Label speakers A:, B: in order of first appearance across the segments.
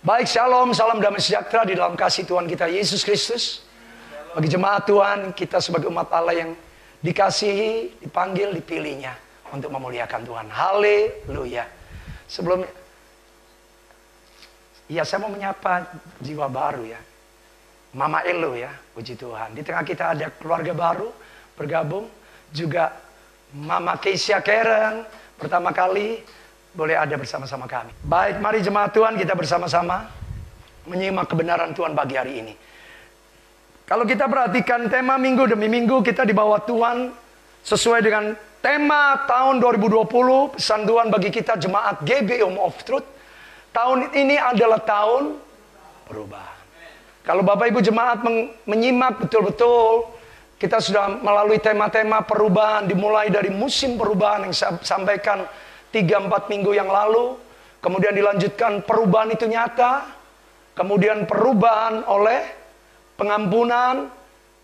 A: Baik, shalom, salam damai sejahtera di dalam kasih Tuhan kita Yesus Kristus. Bagi jemaat Tuhan, kita sebagai umat Allah yang dikasihi, dipanggil, dipilihnya untuk memuliakan Tuhan. Haleluya. Sebelum saya mau menyapa jiwa baru ya. Mama Elo ya, puji Tuhan. Di tengah kita ada keluarga baru bergabung. Juga Mama Keisha Karen pertama kali boleh ada bersama-sama kami. Baik, mari jemaat Tuhan kita bersama-sama menyimak kebenaran Tuhan bagi hari ini. Kalau kita perhatikan tema minggu demi minggu kita dibawa Tuhan sesuai dengan tema tahun 2020. Pesan Tuhan bagi kita jemaat GB Home of Truth. Tahun ini adalah tahun perubahan. Kalau Bapak Ibu jemaat menyimak betul-betul, kita sudah melalui tema-tema perubahan. Dimulai dari musim perubahan yang saya sampaikan 3-4 minggu yang lalu. Kemudian dilanjutkan perubahan itu nyata. Kemudian perubahan oleh pengampunan.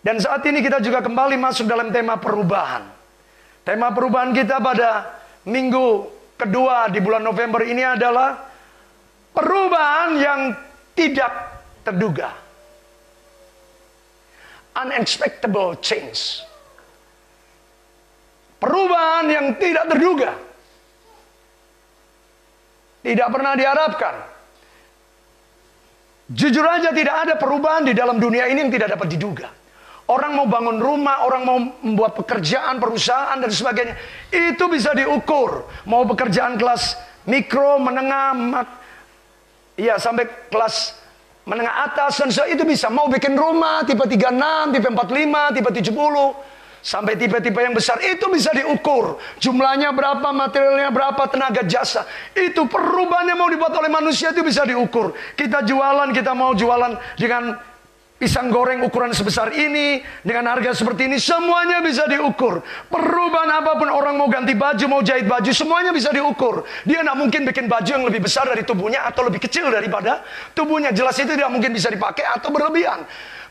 A: Dan saat ini kita juga kembali masuk dalam tema perubahan. Tema perubahan kita pada minggu kedua di bulan November ini adalah perubahan yang tidak terduga. Unexpected change. Perubahan yang tidak terduga. Tidak pernah diharapkan. Jujur aja tidak ada perubahan di dalam dunia ini yang tidak dapat diduga. Orang mau bangun rumah, orang mau membuat pekerjaan, perusahaan dan sebagainya. Itu bisa diukur. Mau pekerjaan kelas mikro, menengah, sampai kelas menengah atas dan itu bisa. Mau bikin rumah tipe 36, tipe 45, tipe 70. Sampai tipe-tipe yang besar itu bisa diukur. Jumlahnya berapa, materialnya berapa, tenaga jasa. Itu perubahan yang mau dibuat oleh manusia itu bisa diukur. Kita jualan, kita mau jualan dengan pisang goreng ukuran sebesar ini, dengan harga seperti ini, semuanya bisa diukur. Perubahan apapun, orang mau ganti baju, mau jahit baju, semuanya bisa diukur. Dia tidak mungkin bikin baju yang lebih besar dari tubuhnya atau lebih kecil daripada tubuhnya. Jelas itu tidak mungkin bisa dipakai atau berlebihan.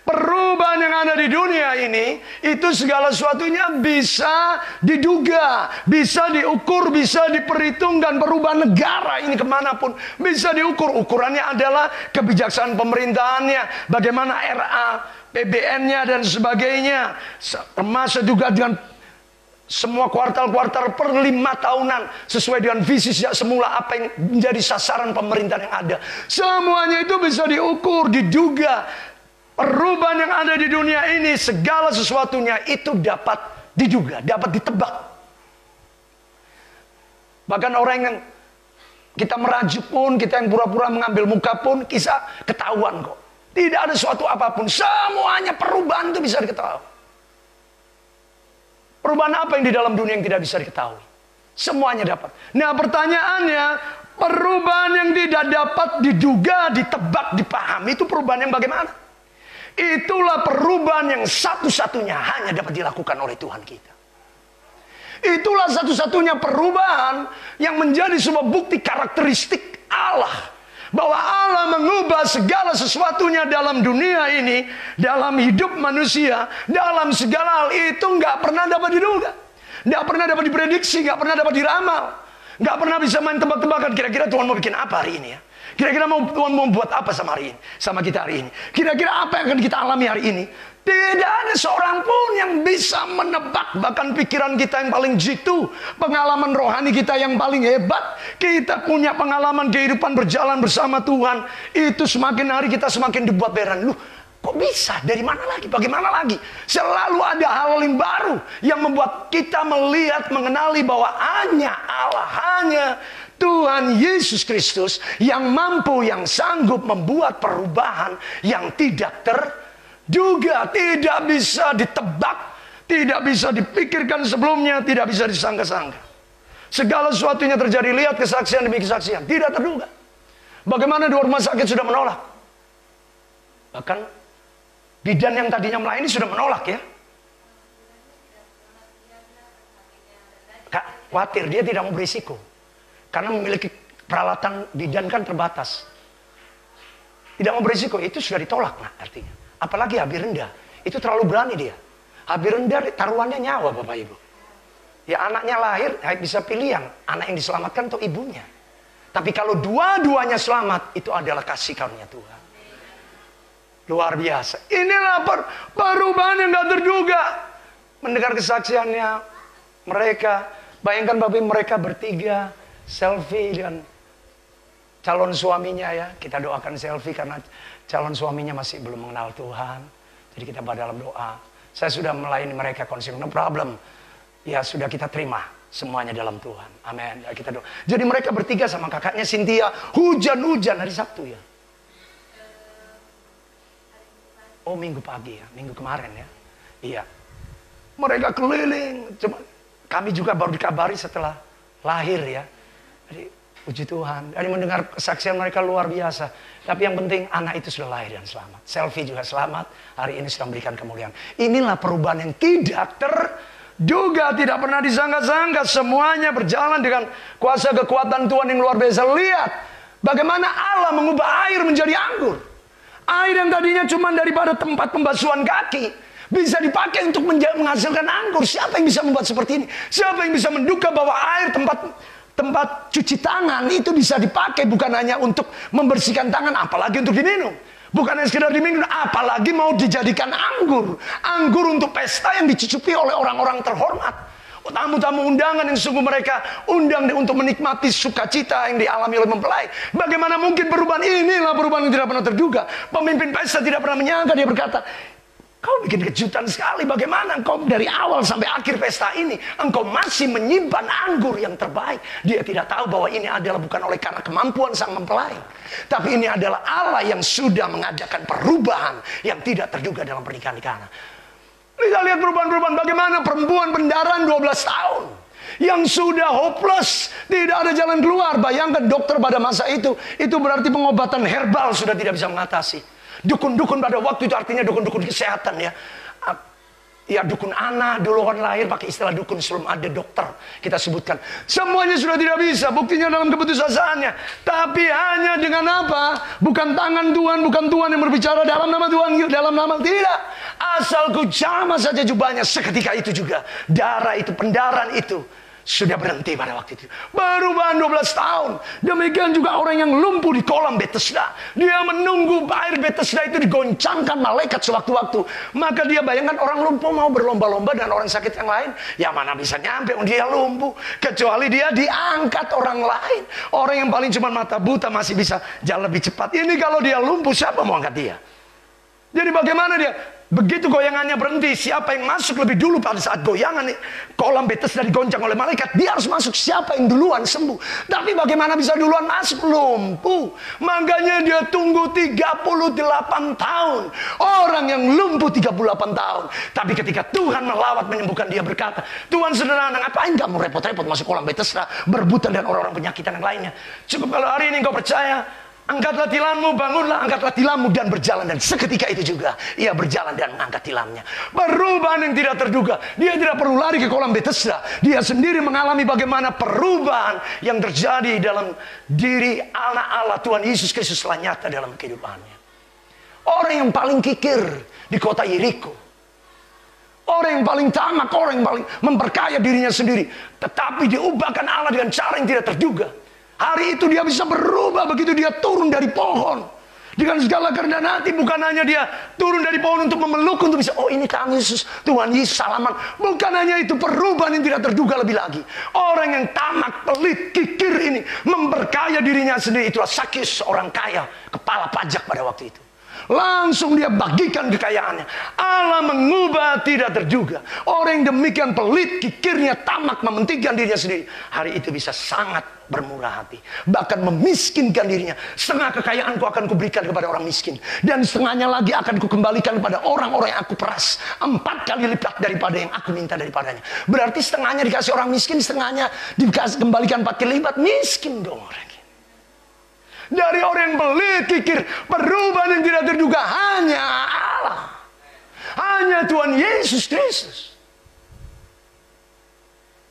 A: Perubahan yang ada di dunia ini, itu segala sesuatunya bisa diduga, bisa diukur, bisa diperhitungkan. Perubahan negara ini kemanapun bisa diukur. Ukurannya adalah kebijaksanaan pemerintahannya, bagaimana RA, PBN-nya dan sebagainya. Termasuk juga dengan semua kuartal-kuartal per 5 tahunan sesuai dengan visi sejak semula apa yang menjadi sasaran pemerintahan yang ada. Semuanya itu bisa diukur, diduga. Perubahan yang ada di dunia ini, segala sesuatunya itu dapat diduga, dapat ditebak. Bahkan orang yang kita merajuk pun, kita yang pura-pura mengambil muka pun, kisah ketahuan kok. Tidak ada suatu apapun, semuanya perubahan itu bisa diketahui. Perubahan apa yang di dalam dunia yang tidak bisa diketahui? Semuanya dapat. Nah pertanyaannya, perubahan yang tidak dapat diduga, ditebak, dipahami, itu perubahan yang bagaimana? Itulah perubahan yang satu-satunya hanya dapat dilakukan oleh Tuhan kita. Itulah satu-satunya perubahan yang menjadi sebuah bukti karakteristik Allah. Bahwa Allah mengubah segala sesuatunya dalam dunia ini, dalam hidup manusia, dalam segala hal itu nggak pernah dapat diduga. Nggak pernah dapat diprediksi, nggak pernah dapat diramal. Nggak pernah bisa main tebak-tebakan, kira-kira Tuhan mau bikin apa hari ini ya. Kira-kira Tuhan mau buat apa sama hari ini, sama kita hari ini. Kira-kira apa yang akan kita alami hari ini. Tidak ada seorang pun yang bisa menebak. Bahkan pikiran kita yang paling jitu, pengalaman rohani kita yang paling hebat, kita punya pengalaman kehidupan berjalan bersama Tuhan, itu semakin hari kita semakin dibuat heran. Loh, kok bisa? Dari mana lagi? Bagaimana lagi? Selalu ada hal yang baru yang membuat kita melihat, mengenali bahwa hanya Allah, hanya Tuhan Yesus Kristus yang mampu, yang sanggup membuat perubahan yang tidak terduga, tidak bisa ditebak, tidak bisa dipikirkan sebelumnya, tidak bisa disangka-sangka. Segala sesuatunya terjadi, lihat kesaksian demi kesaksian, tidak terduga. Bagaimana 2 rumah sakit sudah menolak. Bahkan bidan yang tadinya melayani sudah menolak ya. Khawatir, dia tidak mau berisiko. Karena memiliki peralatan bidan kan terbatas. Tidak mau berisiko, itu sudah ditolak nah, artinya. Apalagi HB rendah, itu terlalu berani dia. HB rendah taruhannya nyawa Bapak Ibu. Ya anaknya lahir, bisa pilih yang anak yang diselamatkan atau ibunya. Tapi kalau dua-duanya selamat, itu adalah kasih karunia Tuhan. Luar biasa. Inilah perubahan yang gak terduga. Mendengar kesaksiannya mereka. Bayangkan Bapak mereka bertiga selfie dengan calon suaminya ya. Kita doakan selfie karena calon suaminya masih belum mengenal Tuhan. Jadi kita pada dalam doa. Saya sudah melayani mereka konseling, no problem. Ya sudah kita terima. Semuanya dalam Tuhan. Amin. Ya, kita doa. Jadi mereka bertiga sama kakaknya Cynthia. Hujan-hujan hari Sabtu ya. Oh minggu pagi ya. Minggu kemarin ya. Iya. Mereka keliling. Cuma, kami juga baru dikabari setelah lahir ya. Jadi puji Tuhan. Jadi mendengar kesaksian mereka luar biasa. Tapi yang penting anak itu sudah lahir dan selamat. Selfie juga selamat. Hari ini sudah memberikan kemuliaan. Inilah perubahan yang tidak juga tidak pernah disangka-sangka. Semuanya berjalan dengan kuasa kekuatan Tuhan yang luar biasa. Lihat bagaimana Allah mengubah air menjadi anggur. Air yang tadinya cuma daripada tempat pembasuhan kaki bisa dipakai untuk menghasilkan anggur. Siapa yang bisa membuat seperti ini? Siapa yang bisa menduga bahwa air tempat cuci tangan itu bisa dipakai bukan hanya untuk membersihkan tangan, apalagi untuk diminum. Bukan hanya sekedar diminum, apalagi mau dijadikan anggur. Anggur untuk pesta yang dicucupi oleh orang-orang terhormat. Tamu-tamu undangan yang sungguh mereka undang untuk menikmati sukacita yang dialami oleh mempelai. Bagaimana mungkin perubahan inilah perubahan yang tidak pernah terduga. Pemimpin pesta tidak pernah menyangka, dia berkata, kau bikin kejutan sekali, bagaimana engkau dari awal sampai akhir pesta ini engkau masih menyimpan anggur yang terbaik. Dia tidak tahu bahwa ini adalah bukan oleh karena kemampuan sang mempelai, tapi ini adalah Allah yang sudah mengadakan perubahan yang tidak terduga dalam pernikahan di Kana. Kita lihat perubahan-perubahan bagaimana perempuan pendaran 12 tahun yang sudah hopeless, tidak ada jalan keluar. Bayangkan dokter pada masa itu berarti pengobatan herbal sudah tidak bisa mengatasi. Dukun-dukun pada waktu itu artinya dukun-dukun kesehatan ya. Ya dukun anak dulu orang lahir pakai istilah dukun sebelum ada dokter. Kita sebutkan. Semuanya sudah tidak bisa. Buktinya dalam keputusasaannya. Tapi hanya dengan apa? Bukan tangan Tuhan. Bukan Tuhan yang berbicara dalam nama Tuhan. Dalam nama tidak. Asal ku jamah saja jubahnya. Seketika itu juga. Darah itu, pendaran itu sudah berhenti pada waktu itu. Perubahan 12 tahun. Demikian juga orang yang lumpuh di kolam Bethesda. Dia menunggu air Bethesda itu digoncangkan malaikat sewaktu-waktu. Maka dia bayangkan orang lumpuh mau berlomba-lomba dan orang sakit yang lain. Ya mana bisa nyampe dia lumpuh. Kecuali dia diangkat orang lain. Orang yang paling cuma mata buta masih bisa jalan lebih cepat. Ini kalau dia lumpuh siapa mau angkat dia? Jadi bagaimana dia? Begitu goyangannya berhenti, siapa yang masuk lebih dulu pada saat goyangan kolam Bethesda digoncang oleh malaikat, dia harus masuk. Siapa yang duluan sembuh. Tapi bagaimana bisa duluan masuk? Lumpuh. Makanya dia tunggu 38 tahun. Orang yang lumpuh 38 tahun. Tapi ketika Tuhan melawat menyembuhkan, dia berkata, Tuhan sederhana, ngapain kamu repot-repot masuk kolam Bethesda berbutan dan orang-orang penyakitan yang lainnya? Cukup kalau hari ini engkau percaya, angkatlah tilammu, bangunlah, angkatlah tilammu dan berjalan. Dan seketika itu juga ia berjalan dan mengangkat tilamnya. Perubahan yang tidak terduga. Dia tidak perlu lari ke kolam Bethesda. Dia sendiri mengalami bagaimana perubahan yang terjadi dalam diri anak Allah Tuhan Yesus Kristus telah nyata dalam kehidupannya. Orang yang paling kikir di kota Yeriko, orang yang paling tamak, orang yang paling memperkaya dirinya sendiri, tetapi diubahkan Allah dengan cara yang tidak terduga. Hari itu dia bisa berubah begitu dia turun dari pohon. Dengan segala kerendahan hati, bukan hanya dia turun dari pohon untuk memeluk, untuk bisa, oh ini Tuhan Yesus, Tuhan Yesus salaman. Bukan hanya itu, perubahan yang tidak terduga lebih lagi. Orang yang tamak, pelit, kikir ini, memperkaya dirinya sendiri. Itulah Sakyus, orang kaya, kepala pajak pada waktu itu. Langsung dia bagikan kekayaannya. Allah mengubah tidak terduga. Orang yang demikian pelit, kikirnya, tamak, mementingkan dirinya sendiri, hari itu bisa sangat bermurah hati. Bahkan memiskinkan dirinya. Setengah kekayaanku akan kuberikan kepada orang miskin. Dan setengahnya lagi akan kukembalikan kepada orang-orang yang aku peras. 4 kali lipat daripada yang aku minta daripadanya. Berarti setengahnya dikasih orang miskin, setengahnya dikasih kembalikan 4 kali lipat. Miskin dong orang. Dari orang yang pelit, kikir, perubahan yang tidak terduga hanya Allah. Hanya Tuhan Yesus Kristus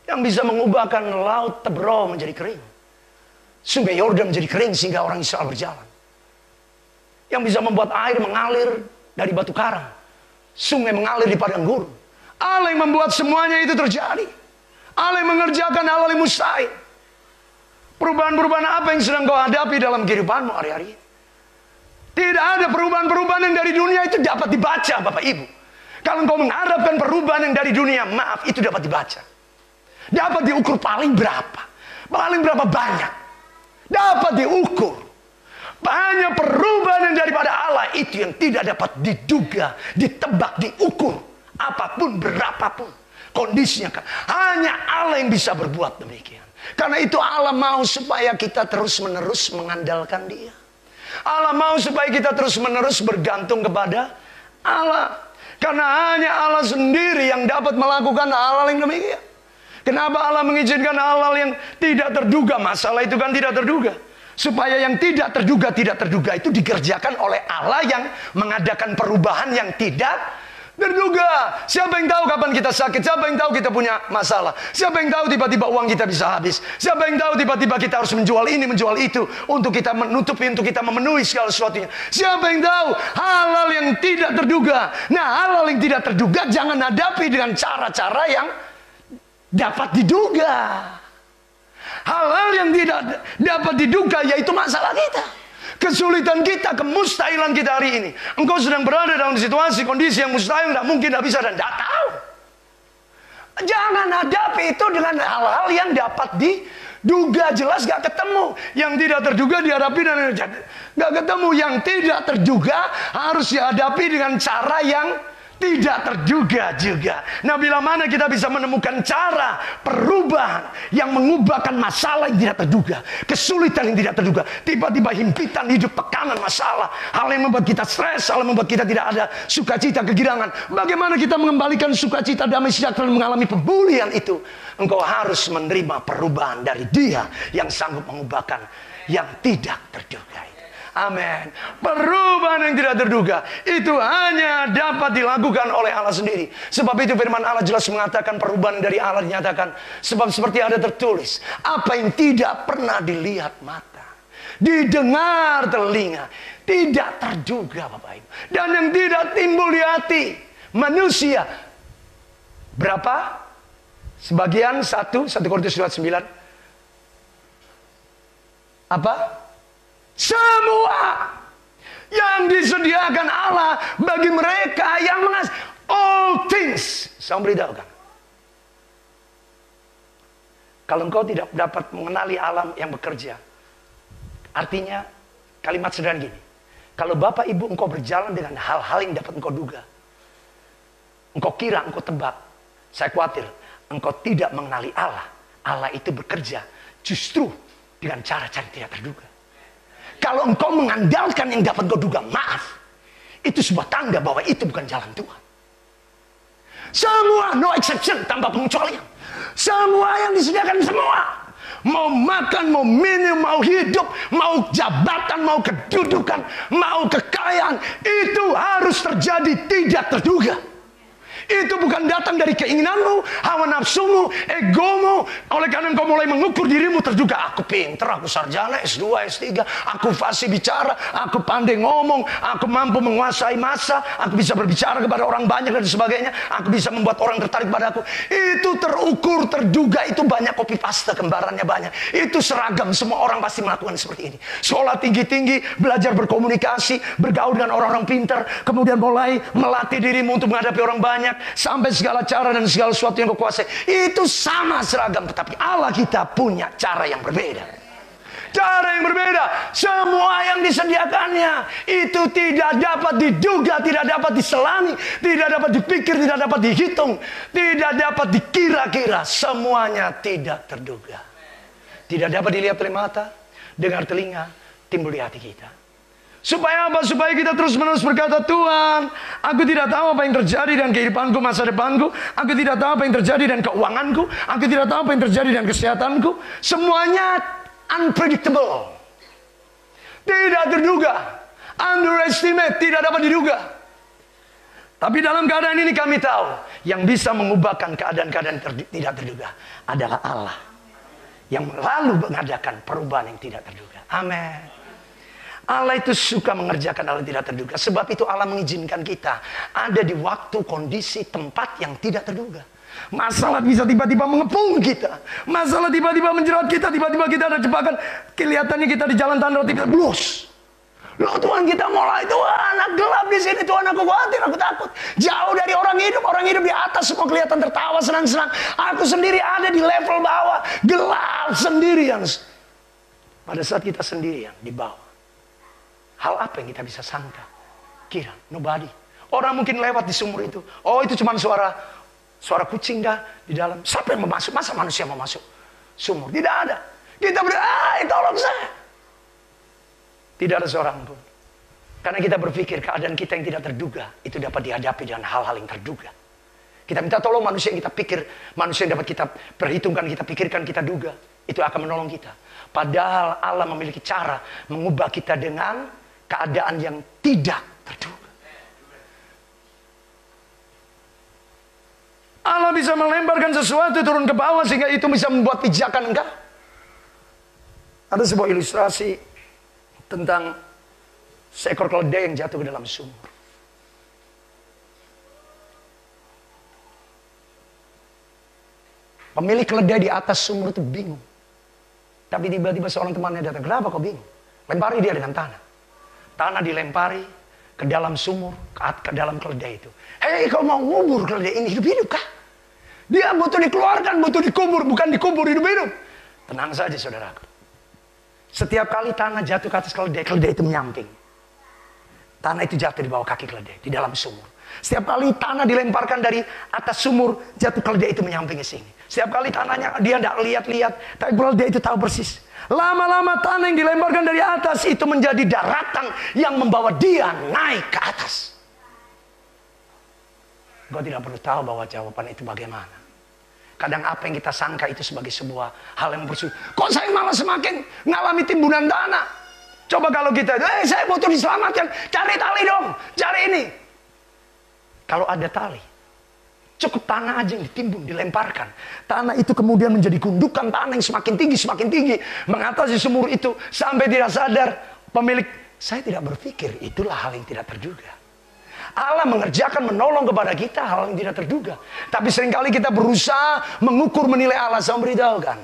A: yang bisa mengubahkan laut Tebro menjadi kering. Sungai Yordan menjadi kering sehingga orang Israel berjalan. Yang bisa membuat air mengalir dari batu karang. Sungai mengalir di padang gurun. Allah yang membuat semuanya itu terjadi. Allah yang mengerjakan hal-hal yang mustahil. Perubahan-perubahan apa yang sedang kau hadapi dalam kehidupanmu hari-hari ini? Tidak ada perubahan-perubahan yang dari dunia itu dapat dibaca, Bapak Ibu. Kalau engkau mengharapkan perubahan yang dari dunia, maaf, itu dapat dibaca. Dapat diukur paling berapa? Paling berapa banyak? Dapat diukur. Banyak perubahan yang daripada Allah itu yang tidak dapat diduga, ditebak, diukur. Apapun, berapapun kondisinya kan. Hanya Allah yang bisa berbuat demikian. Karena itu Allah mau supaya kita terus-menerus mengandalkan Dia. Allah mau supaya kita terus-menerus bergantung kepada Allah. Karena hanya Allah sendiri yang dapat melakukan hal-hal yang demikian. Kenapa Allah mengizinkan hal-hal yang tidak terduga? Masalah itu kan tidak terduga. Supaya yang tidak terduga itu dikerjakan oleh Allah yang mengadakan perubahan yang tidak terduga. Siapa yang tahu kapan kita sakit? Siapa yang tahu kita punya masalah? Siapa yang tahu tiba-tiba uang kita bisa habis? Siapa yang tahu tiba-tiba kita harus menjual ini, menjual itu untuk kita menutupi, untuk kita memenuhi segala sesuatunya? Siapa yang tahu hal-hal yang tidak terduga? Nah, hal-hal yang tidak terduga jangan hadapi dengan cara-cara yang dapat diduga. Hal-hal yang tidak dapat diduga yaitu masalah kita, kesulitan kita, kemustahilan kita hari ini. Engkau sedang berada dalam situasi, kondisi yang mustahil, tidak mungkin, tidak bisa, dan tidak tahu. Jangan hadapi itu dengan hal-hal yang dapat diduga, jelas gak ketemu. Yang tidak terduga dihadapi dan gak ketemu. Yang tidak terduga harus dihadapi dengan cara yang tidak terduga juga. Nah, bila mana kita bisa menemukan cara perubahan yang mengubahkan masalah yang tidak terduga, kesulitan yang tidak terduga, tiba-tiba himpitan hidup, tekanan masalah, hal yang membuat kita stres, hal yang membuat kita tidak ada sukacita, kegirangan. Bagaimana kita mengembalikan sukacita, damai sejahtera, mengalami pemulihan itu? Engkau harus menerima perubahan dari Dia yang sanggup mengubahkan yang tidak terduga. Amin. Perubahan yang tidak terduga itu hanya dapat dilakukan oleh Allah sendiri. Sebab itu firman Allah jelas mengatakan perubahan dari Allah dinyatakan. Sebab seperti ada tertulis, apa yang tidak pernah dilihat mata, didengar telinga, tidak terduga, Bapak Ibu, dan yang tidak timbul di hati manusia. Berapa? Sebagian 1 Korintus 29. Apa? Semua yang disediakan Allah bagi mereka yang mengasihi. All things. Saya memberitahukan, kalau engkau tidak dapat mengenali alam yang bekerja, artinya kalimat sederhana gini: kalau Bapak Ibu engkau berjalan dengan hal-hal yang dapat engkau duga, engkau kira, engkau tebak, saya khawatir engkau tidak mengenali Allah. Allah itu bekerja justru dengan cara-cara tidak terduga. Kalau engkau mengandalkan yang dapat kau duga, maaf, itu sebuah tanda bahwa itu bukan jalan Tuhan. Semua, no exception, tanpa pengecualian. Semua yang disediakan semua. Mau makan, mau minum, mau hidup, mau jabatan, mau kedudukan, mau kekayaan, itu harus terjadi tidak terduga. Itu bukan datang dari keinginanmu, hawa nafsumu, egomu. Oleh karena engkau mulai mengukur dirimu terduga. Aku pintar, aku sarjana, S2, S3, aku fasih bicara, aku pandai ngomong, aku mampu menguasai massa, aku bisa berbicara kepada orang banyak dan sebagainya, aku bisa membuat orang tertarik pada aku. Itu terukur, terduga, itu banyak copy paste, kembarannya banyak. Itu seragam, semua orang pasti melakukan seperti ini. Sekolah tinggi-tinggi, belajar berkomunikasi, bergaul dengan orang-orang pintar, kemudian mulai melatih dirimu untuk menghadapi orang banyak, sampai segala cara dan segala sesuatu yang kau kuasai. Itu sama seragam, tetapi Allah kita punya cara yang berbeda. Cara yang berbeda. Semua yang disediakannya itu tidak dapat diduga, tidak dapat diselami, tidak dapat dipikir, tidak dapat dihitung, tidak dapat dikira-kira. Semuanya tidak terduga. Tidak dapat dilihat oleh mata, dengar telinga, timbul di hati kita. Supaya apa? Supaya kita terus-menerus berkata, Tuhan, aku tidak tahu apa yang terjadi dengan kehidupanku, masa depanku. Aku tidak tahu apa yang terjadi dengan keuanganku. Aku tidak tahu apa yang terjadi dengan kesehatanku. Semuanya unpredictable. Tidak terduga. Underestimate, tidak dapat diduga. Tapi dalam keadaan ini kami tahu, yang bisa mengubahkan keadaan-keadaan tidak terduga adalah Allah. Yang lalu mengadakan perubahan yang tidak terduga. Amin. Allah itu suka mengerjakan hal yang tidak terduga. Sebab itu Allah mengizinkan kita ada di waktu, kondisi, tempat yang tidak terduga. Masalah bisa tiba-tiba mengepung kita. Masalah tiba-tiba menjerat kita. Tiba-tiba kita ada jebakan. Kelihatannya kita di jalan tanda tiba-tiba blus. Loh Tuhan, kita mulai, Tuhan anak gelap di sini, Tuhan aku khawatir, aku takut. Jauh dari orang hidup di atas semua kelihatan tertawa senang-senang. Aku sendiri ada di level bawah, gelap sendirian. Pada saat kita sendirian di bawah, hal apa yang kita bisa sangka? Kira, nobody. Orang mungkin lewat di sumur itu. Oh itu cuma suara kucing dah di dalam. Siapa yang mau masuk? Masa manusia mau masuk sumur? Tidak ada. Kita berdoa, tolong saya. Tidak ada seorang pun. Karena kita berpikir keadaan kita yang tidak terduga itu dapat dihadapi dengan hal-hal yang terduga. Kita minta tolong manusia yang kita pikir, manusia yang dapat kita perhitungkan, kita pikirkan, kita duga. Itu akan menolong kita. Padahal Allah memiliki cara mengubah kita dengan keadaan yang tidak terduga. Allah bisa melemparkan sesuatu turun ke bawah sehingga itu bisa membuat pijakan engkau. Ada sebuah ilustrasi tentang seekor keledai yang jatuh ke dalam sumur. Pemilik keledai di atas sumur itu bingung. Tapi tiba-tiba seorang temannya datang. Kenapa kau bingung? Lempari dia dengan tanah. Tanah dilempari ke dalam sumur, ke dalam keledai itu. Hei, kau mau ngubur keledai ini hidup-hidup kah? Dia butuh dikeluarkan, butuh dikubur, bukan dikubur hidup-hidup. Tenang saja saudaraku. Setiap kali tanah jatuh ke atas keledai, keledai itu menyamping. Tanah itu jatuh di bawah kaki keledai, di dalam sumur. Setiap kali tanah dilemparkan dari atas sumur, jatuh keledai itu menyamping ke sini. Setiap kali tanahnya dia tidak lihat-lihat, tapi keledai itu tahu persis. Lama-lama tanah yang dilemparkan dari atas itu menjadi daratan yang membawa dia naik ke atas. Kau tidak perlu tahu bahwa jawaban itu bagaimana. Kadang apa yang kita sangka itu sebagai sebuah hal yang bersyukur. Kok saya malah semakin ngalami timbunan tanah? Coba kalau kita, saya butuh diselamatkan. Cari tali dong, cari ini. Kalau ada tali, cukup tanah aja yang ditimbun, dilemparkan. Tanah itu kemudian menjadi gundukan tanah yang semakin tinggi. Mengatasi sumur itu sampai tidak sadar. Pemilik, saya tidak berpikir itulah hal yang tidak terduga. Allah mengerjakan, menolong kepada kita hal yang tidak terduga. Tapi seringkali kita berusaha mengukur, menilai Allah. Saya memberitahukan,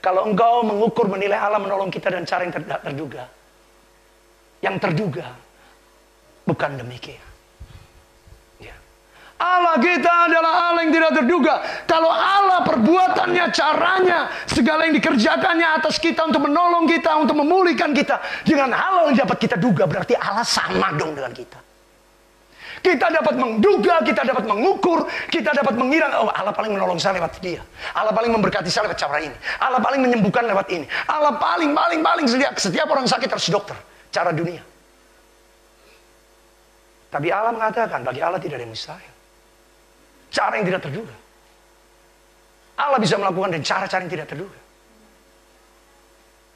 A: kalau engkau mengukur, menilai Allah menolong kita dan cara yang tidak terduga, yang terduga bukan demikian. Ya. Allah kita adalah Allah yang tidak terduga. Kalau Allah perbuatannya, caranya, segala yang dikerjakannya atas kita untuk menolong kita, untuk memulihkan kita dengan hal yang dapat kita duga, berarti Allah sama dong dengan kita. Kita dapat menduga, kita dapat mengukur, kita dapat mengira, oh Allah paling menolong saya lewat dia. Allah paling memberkati saya lewat cara ini. Allah paling menyembuhkan lewat ini. Allah paling setiap orang sakit harus dokter. Cara dunia. Tapi Allah mengatakan, bagi Allah tidak ada yang mustahil. Cara yang tidak terduga. Allah bisa melakukan dengan cara-cara yang tidak terduga.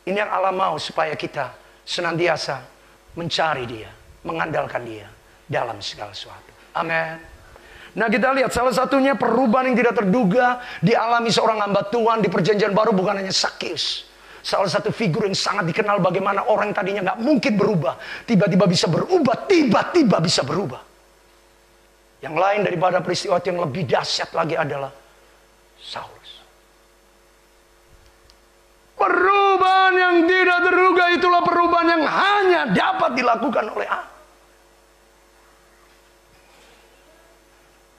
A: Ini yang Allah mau supaya kita senantiasa mencari dia, mengandalkan dia dalam segala sesuatu. Amin. Nah kita lihat salah satunya perubahan yang tidak terduga dialami seorang hamba Tuhan di perjanjian baru, bukan hanya Sakeus. Salah satu figur yang sangat dikenal bagaimana orang yang tadinya nggak mungkin berubah, tiba-tiba bisa berubah, tiba-tiba bisa berubah. Yang lain daripada peristiwa yang lebih dahsyat lagi adalah Saulus. Perubahan yang tidak terduga itulah perubahan yang hanya dapat dilakukan oleh Allah.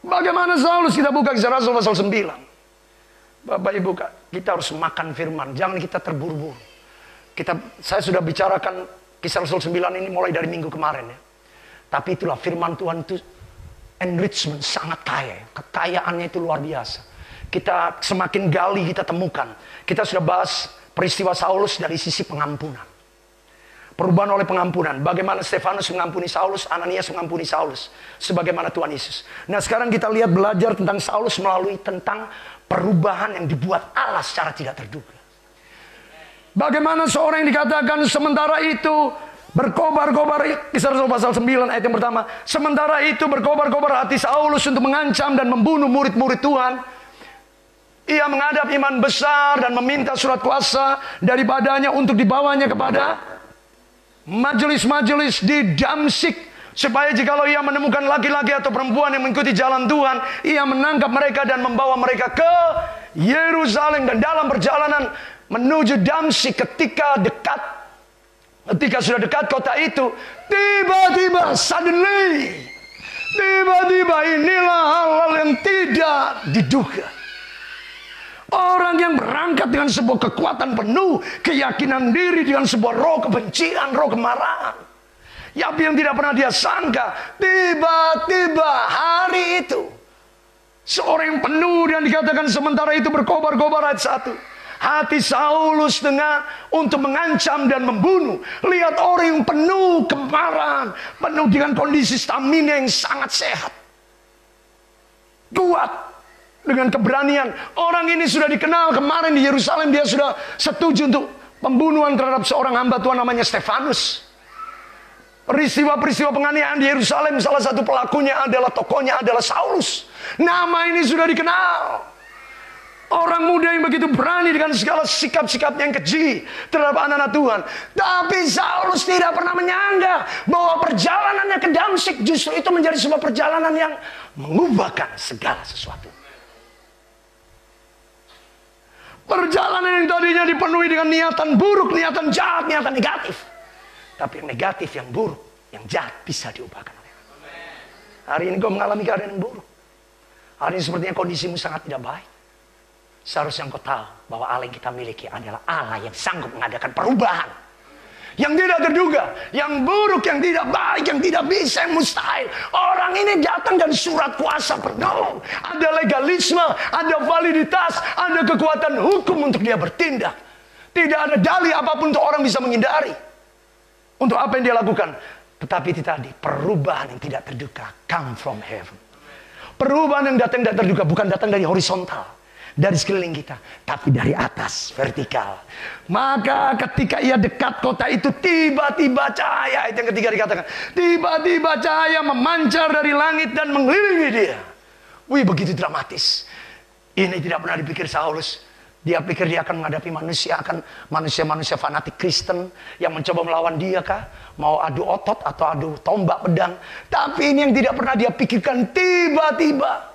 A: Bagaimana Saulus? Kita buka Kisah Rasul pasal 9. Bapak Ibu, kita harus makan firman. Jangan kita terburu-buru. Saya sudah bicarakan Kisah Rasul 9 ini mulai dari minggu kemarin ya. Tapi itulah firman Tuhan itu enrichment, sangat kaya. Kekayaannya itu luar biasa. Kita semakin gali kita temukan. Kita sudah bahas peristiwa Saulus dari sisi pengampunan. Perubahan oleh pengampunan. Bagaimana Stefanus mengampuni Saulus, Ananias mengampuni Saulus. Sebagaimana Tuhan Yesus. Nah sekarang kita lihat belajar tentang Saulus melalui tentang perubahan yang dibuat Allah secara tidak terduga. Bagaimana seorang yang dikatakan sementara itu berkobar-kobar. Kisah Rasul pasal 9 ayat yang pertama. Sementara itu berkobar-kobar hati Saulus untuk mengancam dan membunuh murid-murid Tuhan. Ia menghadap imam besar dan meminta surat kuasa daripadanya untuk dibawanya kepada majelis-majelis di Damsyik Supaya jikalau ia menemukan laki-laki atau perempuan yang mengikuti jalan Tuhan, ia menangkap mereka dan membawa mereka ke Yerusalem. Dan dalam perjalanan menuju Damsyik, ketika sudah dekat kota itu, tiba-tiba suddenly, tiba-tiba inilah hal-hal yang tidak diduga. Orang yang berangkat dengan sebuah kekuatan penuh, keyakinan diri, dengan sebuah roh kebencian, roh kemarahan, yang tidak pernah dia sangka, tiba-tiba hari itu, seorang yang penuh dan dikatakan sementara itu berkobar-kobar. Ayat 1. Hati Saulus untuk mengancam dan membunuh. Lihat orang yang penuh kemarahan, penuh dengan kondisi stamina yang sangat sehat, kuat, dengan keberanian. Orang ini sudah dikenal kemarin di Yerusalem, dia sudah setuju untuk pembunuhan terhadap seorang hamba Tuhan namanya Stefanus. Peristiwa-peristiwa penganiayaan di Yerusalem, salah satu pelakunya adalah, tokohnya adalah Saulus. Nama ini sudah dikenal. Orang muda yang begitu berani dengan segala sikap-sikapnya yang keji terhadap anak-anak Tuhan. Tapi Saulus tidak pernah menyangka bahwa perjalanannya ke Damsyik justru itu menjadi sebuah perjalanan yang mengubahkan segala sesuatu. Perjalanan yang tadinya dipenuhi dengan niatan buruk, niatan jahat, niatan negatif. Tapi yang negatif, yang buruk, yang jahat bisa diubahkan. Hari ini kau mengalami keadaan yang buruk. Hari ini sepertinya kondisimu sangat tidak baik. Seharusnya engkau tahu bahwa Allah yang kita miliki adalah Allah yang sanggup mengadakan perubahan. Yang tidak terduga, yang buruk, yang tidak baik, yang tidak bisa, yang mustahil. Orang ini datang dan surat kuasa penuh. Ada legalisme, ada validitas, ada kekuatan hukum untuk dia bertindak. Tidak ada dalih apapun untuk orang bisa menghindari untuk apa yang dia lakukan. Tetapi itu tadi, perubahan yang tidak terduga, come from heaven. Perubahan yang datang tidak terduga, bukan datang dari horizontal, dari sekeliling kita, tapi dari atas, vertikal. Maka ketika ia dekat kota itu, tiba-tiba cahaya, itu yang ketiga dikatakan, tiba-tiba cahaya memancar dari langit dan mengelilingi dia. Wih, begitu dramatis. Ini tidak pernah dipikir Saulus. Dia pikir dia akan menghadapi manusia fanatik Kristen yang mencoba melawan dia kah? Mau adu otot atau adu tombak pedang. Tapi ini yang tidak pernah dia pikirkan. Tiba-tiba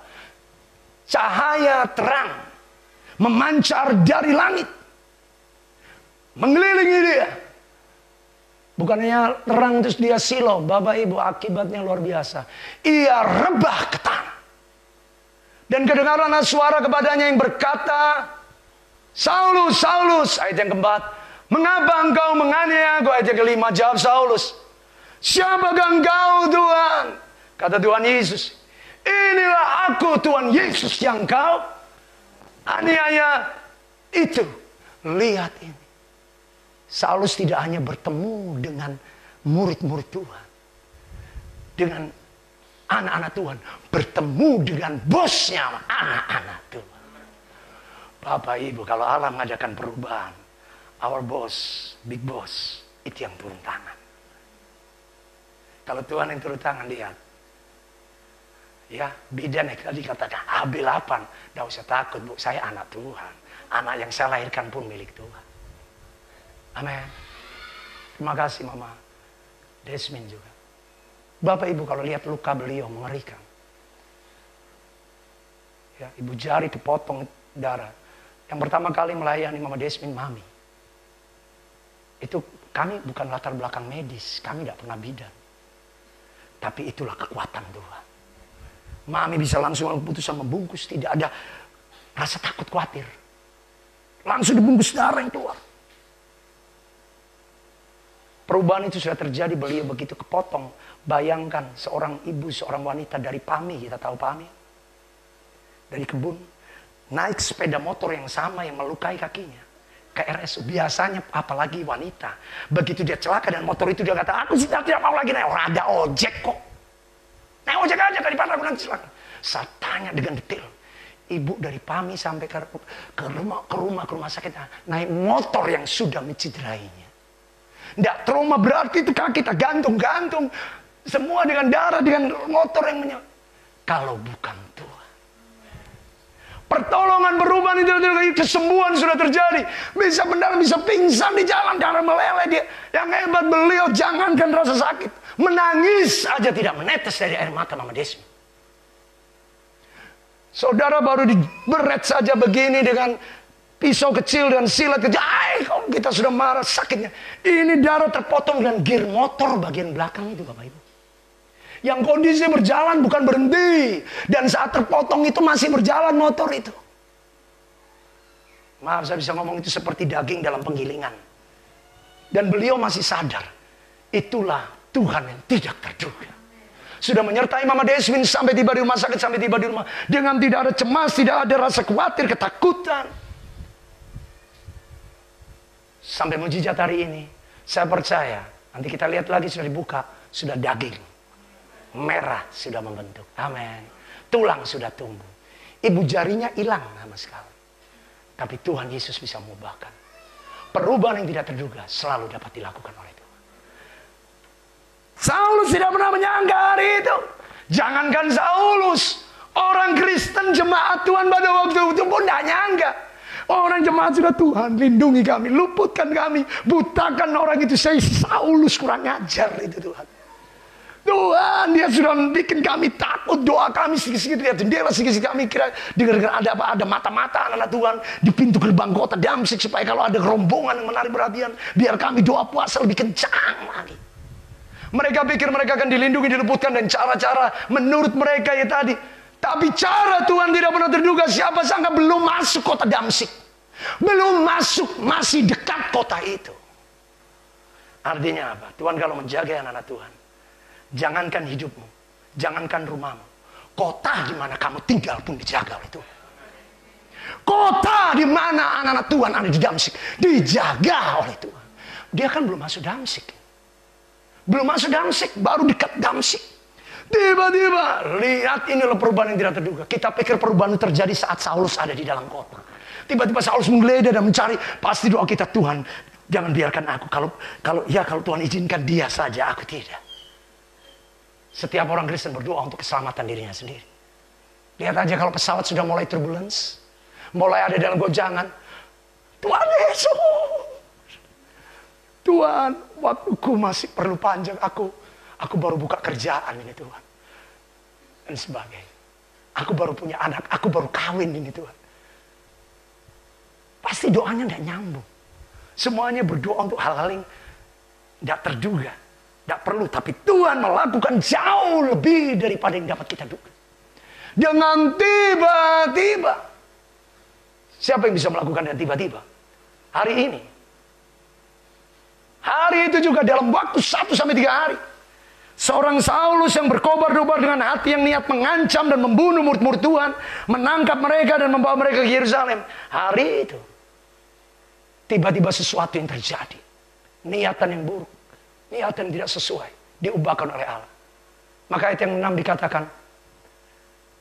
A: cahaya terang memancar dari langit, mengelilingi dia. Bukannya terang terus dia silau. Bapak Ibu, akibatnya luar biasa. Ia rebah ke tanah. Dan kedengaranlah suara kepadanya yang berkata, Saulus, Saulus. Ayat yang keempat, mengapa engkau menganiaya aku? Ayat yang kelima, jawab Saulus, siapakah engkau Tuhan? Kata Tuhan Yesus, inilah aku Tuhan Yesus yang kau aniaya itu. Lihat ini, Saulus tidak hanya bertemu dengan murid-murid Tuhan, dengan anak-anak Tuhan, bertemu dengan bosnya anak-anak Tuhan. Bapak Ibu, kalau Allah mengadakan perubahan, our boss, big boss, itu yang turun tangan. Kalau Tuhan yang turun tangan, lihat. Ya, bidan yang tadi katakan, Abel apa? Tidak usah takut, Bu, saya anak Tuhan. Anak yang saya lahirkan pun milik Tuhan. Amin. Terima kasih Mama Desmin juga. Bapak Ibu, kalau lihat luka beliau mengerikan. Ya, ibu jari kepotong darah. Yang pertama kali melayani Mama Desmin, Mami. Itu kami bukan latar belakang medis, kami tidak pernah bidan. Tapi itulah kekuatan Tuhan. Mami bisa langsung keputusan membungkus, tidak ada rasa takut khawatir. Langsung dibungkus darah yang keluar. Perubahan itu sudah terjadi, beliau begitu kepotong. Bayangkan seorang ibu, seorang wanita dari Pami, kita tahu Pami. Dari kebun. Naik sepeda motor yang sama yang melukai kakinya ke RSU. Biasanya apalagi wanita, begitu dia celaka dan motor itu dia kata, aku sudah tidak mau lagi naik. Orang ada ojek kok, naik ojek aja daripada aku nanti celaka. Saya tanya dengan detail, ibu dari Pami sampai ke rumah sakit naik motor yang sudah menciderainya. Tidak trauma berarti itu kaki kita gantung semua dengan darah, dengan motor yang menyala. Kalau bukan Tuhan, pertolongan, perubahan itu terjadi, kesembuhan sudah terjadi. Bisa benar, bisa pingsan di jalan karena meleleh dia. Yang hebat beliau, jangankan rasa sakit, Menangis aja tidak menetes dari air mata Mama Desmi. Saudara baru diberet saja begini dengan pisau kecil dan silet kecil. Kalau kita sudah marah sakitnya. Ini darah terpotong dengan gear motor bagian belakang itu Bapak Ibu. Yang kondisi berjalan bukan berhenti. Dan saat terpotong itu masih berjalan motor itu. Maaf saya bisa ngomong itu seperti daging dalam penggilingan. Dan beliau masih sadar. Itulah Tuhan yang tidak terduga. Sudah menyertai Mama Deswin sampai tiba di rumah sakit, sampai tiba di rumah. Dengan tidak ada cemas, tidak ada rasa khawatir, ketakutan. Sampai mujizat hari ini, saya percaya, nanti kita lihat lagi sudah dibuka, sudah daging. Merah sudah membentuk. Amin. Tulang sudah tumbuh. Ibu jarinya hilang sama sekali. Tapi Tuhan Yesus bisa mengubahkan. Perubahan yang tidak terduga selalu dapat dilakukan oleh Tuhan. Saulus tidak pernah menyangka hari itu. Jangankan Saulus, orang Kristen jemaat Tuhan pada waktu itu pun tidak nyangka. Orang jemaat sudah, Tuhan lindungi kami, luputkan kami, butakan orang itu. Saya Saulus kurang ajar itu Tuhan. Tuhan dia sudah bikin kami takut. Doa kami sedikit-sedikit lihat jendela, sedikit-sedikit kami kira dengar ada apa, ada mata-mata anak-anak Tuhan di pintu gerbang kota Damsyik, supaya kalau ada rombongan yang menarik perhatian, biar kami doa puasa lebih kencang lagi. Mereka pikir mereka akan dilindungi, diluputkan, dan cara-cara menurut mereka ya tadi. Tapi cara Tuhan tidak pernah terduga. Siapa sangka belum masuk kota Damsyik, belum masuk, masih dekat kota itu. Artinya apa? Tuhan kalau menjaga anak-anak Tuhan, jangankan hidupmu, jangankan rumahmu, kota di mana kamu tinggal pun dijaga oleh Tuhan. Kota di mana anak-anak Tuhan ada di Damsyik dijaga oleh Tuhan. Dia kan belum masuk Damsyik. Belum masuk Damsyik, baru dekat Damsyik. Tiba-tiba, lihat inilah perubahan yang tidak terduga. Kita pikir perubahan terjadi saat Saulus ada di dalam kota. Tiba-tiba Saulus menggeledah dan mencari. Pasti doa kita, Tuhan, jangan biarkan aku. Kalau Tuhan izinkan dia saja, aku tidak. Setiap orang Kristen berdoa untuk keselamatan dirinya sendiri. Lihat aja kalau pesawat sudah mulai turbulence, mulai ada dalam gojangan. Tuhan Yesus, Tuhan, waktuku masih perlu panjang. Aku baru buka kerjaan ini Tuhan. Dan sebagainya. Aku baru punya anak, aku baru kawin ini Tuhan. Pasti doanya tidak nyambung. Semuanya berdoa untuk hal-hal yang tidak terduga. Tidak perlu, tapi Tuhan melakukan jauh lebih daripada yang dapat kita duga. Dengan tiba-tiba. Siapa yang bisa melakukan dengan tiba-tiba? Hari ini. Hari itu juga dalam waktu 1-3 hari. Seorang Saulus yang berkobar-kobar dengan hati yang niat mengancam dan membunuh murid-murid Tuhan, menangkap mereka dan membawa mereka ke Yerusalem. Hari itu, tiba-tiba sesuatu yang terjadi. Niatan yang buruk, niatan yang tidak sesuai, diubahkan oleh Allah. Maka ayat yang 6 dikatakan,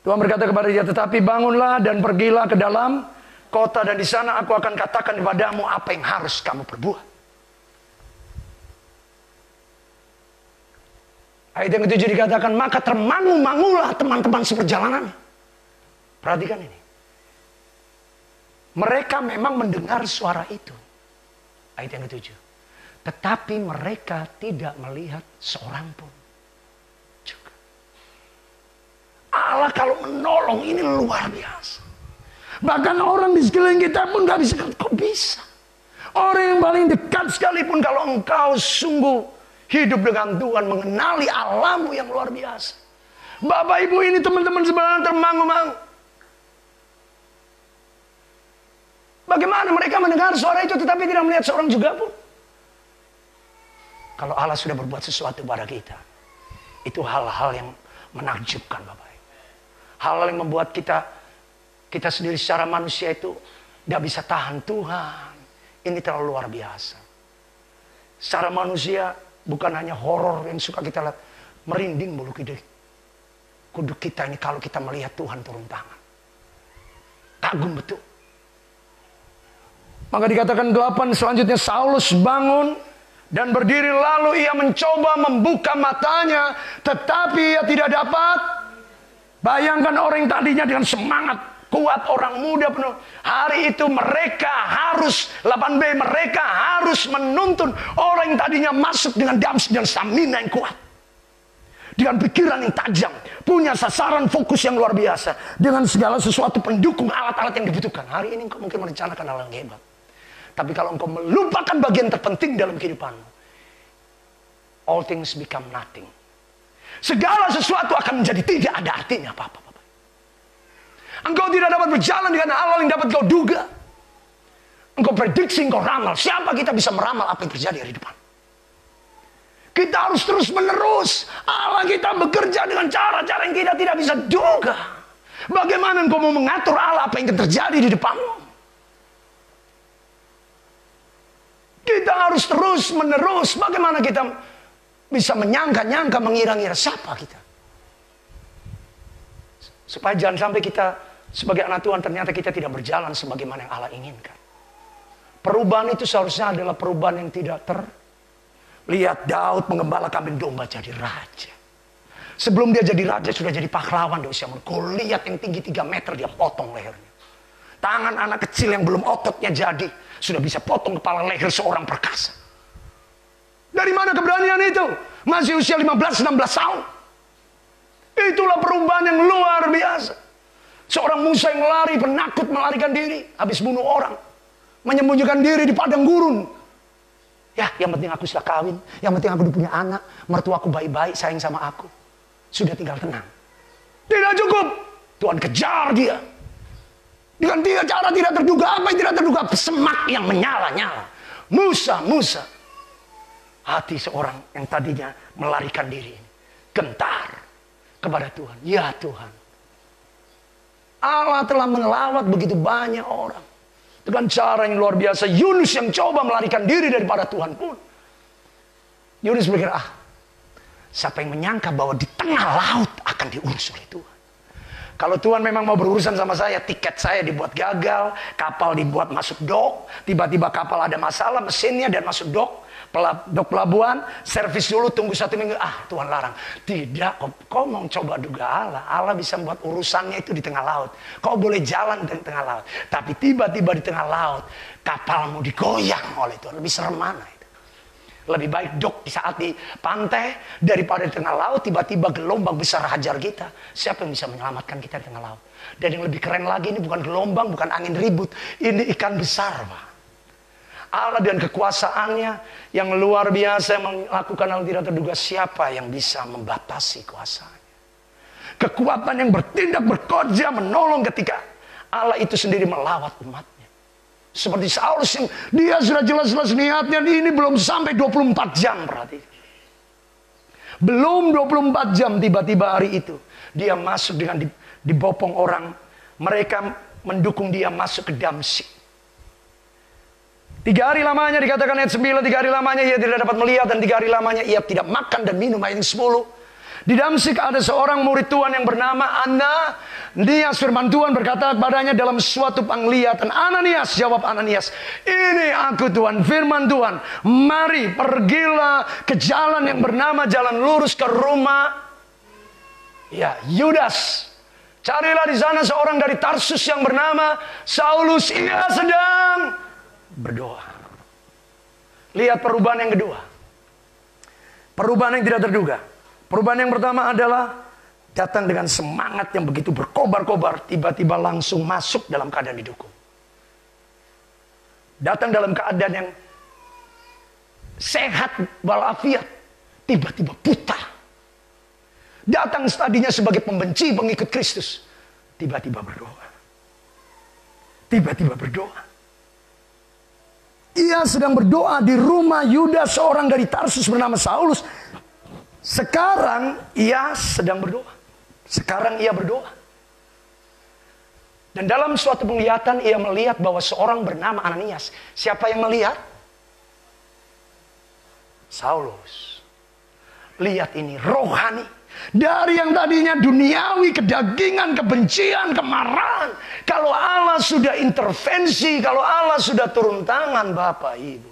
A: Tuhan berkata kepada dia, tetapi bangunlah dan pergilah ke dalam kota, dan di sana aku akan katakan kepadamu apa yang harus kamu perbuat. Ayat yang ke-7 dikatakan, maka termangu-mangulah teman-teman seperjalanannya. Perhatikan ini. Mereka memang mendengar suara itu. Ayat yang ke-7. Tetapi mereka tidak melihat seorang pun. Juga. Allah kalau menolong ini luar biasa. Bahkan orang di sekeliling kita pun gak bisa. Kok bisa? Orang yang paling dekat sekalipun, kalau engkau sungguh hidup dengan Tuhan, mengenali Allahmu yang luar biasa. Bapak Ibu ini teman-teman sebenarnya termangu-mangu. Bagaimana mereka mendengar suara itu tetapi tidak melihat seorang juga pun? Kalau Allah sudah berbuat sesuatu pada kita, itu hal-hal yang menakjubkan Bapak Ibu. Hal-hal yang membuat kita sendiri secara manusia itu tidak bisa tahan. Tuhan, ini terlalu luar biasa. Secara manusia, bukan hanya horor yang suka kita lihat, merinding bulu kuduk kita ini kalau kita melihat Tuhan turun tangan. Kagum betul. Maka dikatakan 8 selanjutnya, Saulus bangun dan berdiri, lalu ia mencoba membuka matanya, tetapi ia tidak dapat. Bayangkan orang yang tadinya dengan semangat kuat, orang muda penuh. Hari itu mereka harus, 8b, mereka harus menuntun orang yang tadinya masuk dengan damai dan stamina yang kuat. dengan pikiran yang tajam, punya sasaran fokus yang luar biasa, dengan segala sesuatu pendukung alat-alat yang dibutuhkan. Hari ini engkau mungkin merencanakan hal yang hebat, tapi kalau engkau melupakan bagian terpenting dalam kehidupanmu, all things become nothing. Segala sesuatu akan menjadi tidak ada artinya apa-apa. Engkau tidak dapat berjalan dengan hal yang dapat kau duga. Engkau prediksi, engkau ramal. Siapa kita bisa meramal apa yang terjadi hari depan? Kita harus terus menerus. Allah kita bekerja dengan cara-cara yang kita tidak bisa duga. Bagaimana engkau mau mengatur Allah apa yang terjadi di depanmu? Kita harus terus menerus. Bagaimana kita bisa menyangka-nyangka, mengira-ngira siapa kita? Supaya jangan sampai kita sebagai anak Tuhan ternyata kita tidak berjalan sebagaimana yang Allah inginkan. Perubahan itu seharusnya adalah perubahan yang tidak terlihat. Daud mengembala kambing domba jadi raja. Sebelum dia jadi raja sudah jadi pahlawan di usia muda. Kau lihat yang tinggi 3 meter dia potong lehernya. Tangan anak kecil yang belum ototnya jadi sudah bisa potong kepala leher seorang perkasa. Dari mana keberanian itu? Masih usia 15-16 tahun. Itulah perubahan yang luar biasa. Seorang Musa yang lari, penakut melarikan diri. Habis bunuh orang. Menyembunyikan diri di padang gurun. Ya, yang penting aku sudah kawin. Yang penting aku udah punya anak. Mertuaku baik-baik, sayang sama aku. Sudah tinggal tenang. Tidak cukup. Tuhan kejar dia. Dengan tiga cara tidak terduga. Apa yang tidak terduga? Semak yang menyala-nyala. Musa. Hati seorang yang tadinya melarikan diri ini gentar kepada Tuhan. Ya Tuhan, Allah telah melawat begitu banyak orang dengan cara yang luar biasa. Yunus yang coba melarikan diri daripada Tuhan pun, Yunus berkata, siapa yang menyangka bahwa di tengah laut akan diurus oleh Tuhan. Kalau Tuhan memang mau berurusan sama saya, tiket saya dibuat gagal, kapal dibuat masuk dok, tiba-tiba kapal ada masalah mesinnya dan masuk dok pelabuhan, servis dulu, tunggu 1 minggu. Tuhan larang. Tidak, kau mau coba duga Allah. Allah bisa membuat urusannya itu di tengah laut. Kau boleh jalan di tengah laut. Tapi tiba-tiba di tengah laut, kapalmu digoyang oleh Tuhan. Lebih serem mana itu? Lebih baik dok di saat di pantai daripada di tengah laut, tiba-tiba gelombang besar hajar kita. Siapa yang bisa menyelamatkan kita di tengah laut? Dan yang lebih keren lagi, ini bukan gelombang, bukan angin ribut. Ini ikan besar, Pak. Allah dan kekuasaannya yang luar biasa melakukan hal tidak terduga. Siapa yang bisa membatasi kuasanya? Kekuatan yang bertindak berkoja menolong ketika Allah itu sendiri melawat umatnya. Seperti Saulus yang dia sudah jelas-jelas niatnya, ini belum sampai 24 jam berarti. Belum 24 jam tiba-tiba hari itu dia masuk dengan dibopong orang. Mereka mendukung dia masuk ke Damsyik. 3 hari lamanya dikatakan ayat 9, 3 hari lamanya ia tidak dapat melihat dan 3 hari lamanya ia tidak makan dan minum. Ayat 10. Di Damsyik ada seorang murid Tuhan yang bernama Ananias. Firman Tuhan berkata kepadanya dalam suatu penglihatan, Ananias, jawab Ananias, ini aku Tuhan. Firman Tuhan, mari pergilah ke jalan yang bernama jalan lurus ke rumah Yudas. Carilah di sana seorang dari Tarsus yang bernama Saulus. Ia sedang berdoa. Lihat perubahan yang kedua. Perubahan yang tidak terduga. Perubahan yang pertama adalah datang dengan semangat yang begitu berkobar-kobar, tiba-tiba langsung masuk dalam keadaan didukung. Datang dalam keadaan yang sehat walafiat, tiba-tiba buta. Datang tadinya sebagai pembenci pengikut Kristus, tiba-tiba berdoa. Tiba-tiba berdoa. Ia sedang berdoa di rumah Yudas, seorang dari Tarsus bernama Saulus. Sekarang ia sedang berdoa. Sekarang ia berdoa. Dan dalam suatu penglihatan ia melihat bahwa seorang bernama Ananias. Siapa yang melihat? Saulus. Lihat ini, rohani. Dari yang tadinya duniawi, kedagingan, kebencian, kemarahan. Kalau Allah sudah intervensi, kalau Allah sudah turun tangan, Bapak Ibu.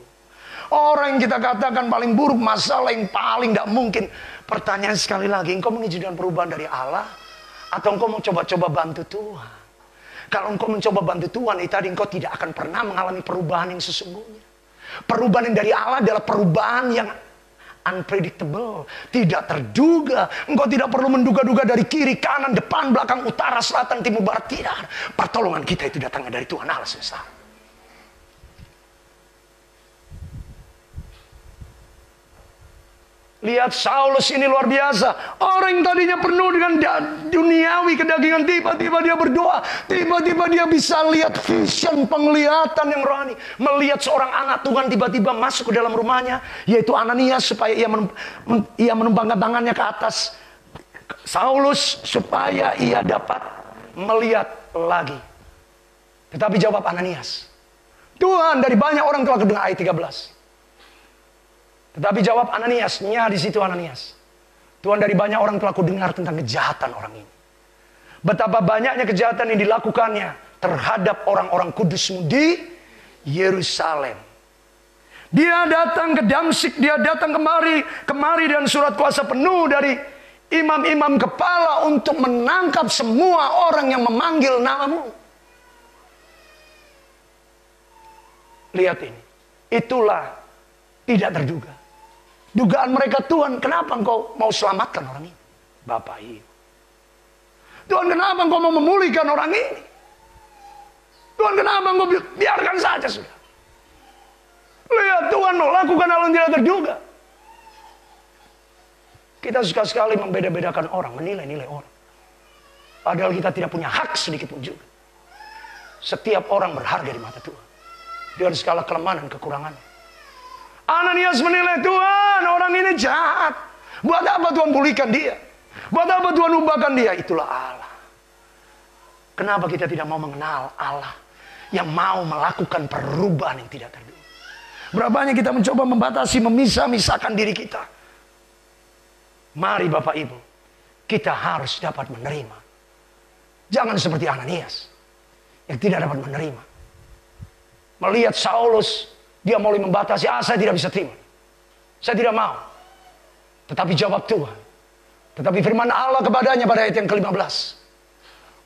A: Orang yang kita katakan paling buruk, masalah yang paling tidak mungkin. Pertanyaan sekali lagi, engkau mengizinkan perubahan dari Allah? Atau engkau mau coba-coba bantu Tuhan? Kalau engkau mencoba bantu Tuhan, tadi engkau tidak akan pernah mengalami perubahan yang sesungguhnya. Perubahan yang dari Allah adalah perubahan yang unpredictable, tidak terduga. Engkau tidak perlu menduga-duga dari kiri, kanan, depan, belakang, utara, selatan, timur, barat. Tidak. Pertolongan kita itu datangnya dari Tuhan Allah semesta. Lihat Saulus ini luar biasa. Orang yang tadinya penuh dengan duniawi kedagingan, tiba-tiba dia berdoa. Tiba-tiba dia bisa lihat vision, penglihatan yang rohani. Melihat seorang anak Tuhan tiba-tiba masuk ke dalam rumahnya, yaitu Ananias, supaya ia menumpangkan tangannya ke atas Saulus supaya ia dapat melihat lagi. Tetapi jawab Ananias, Tuhan, dari banyak orang telah kedengar, ayat 13. Tetapi jawab Ananiasnya di situ Ananias, Tuhan, dari banyak orang telah kudengar tentang kejahatan orang ini. Betapa banyaknya kejahatan yang dilakukannya terhadap orang-orang kudusmu di Yerusalem. Dia datang ke Damsyik, dia datang kemari dengan surat kuasa penuh dari imam-imam kepala untuk menangkap semua orang yang memanggil namamu. Lihat ini, itulah tidak terduga. Dugaan mereka, Tuhan, kenapa engkau mau selamatkan orang ini? Bapak Ibu, Tuhan, kenapa engkau mau memulihkan orang ini? Tuhan, kenapa engkau biarkan saja sudah? Lihat, Tuhan mau lakukan hal yang tidak terduga. Kita suka sekali membeda-bedakan orang, menilai-nilai orang. Padahal kita tidak punya hak sedikit pun juga. Setiap orang berharga di mata Tuhan, dengan segala kelemahan dan kekurangannya. Ananias menilai, Tuhan, orang ini jahat. Buat apa Tuhan pulihkan dia? Buat apa Tuhan ubahkan dia? Itulah Allah. Kenapa kita tidak mau mengenal Allah yang mau melakukan perubahan yang tidak terduga? Berapa banyak kita mencoba membatasi, memisah-misahkan diri kita. Mari Bapak Ibu, kita harus dapat menerima. Jangan seperti Ananias yang tidak dapat menerima. Melihat Saulus, dia mulai membatasi, saya tidak bisa terima. Saya tidak mau. Tetapi jawab Tuhan. Tetapi firman Allah kepadanya pada ayat yang ke-15.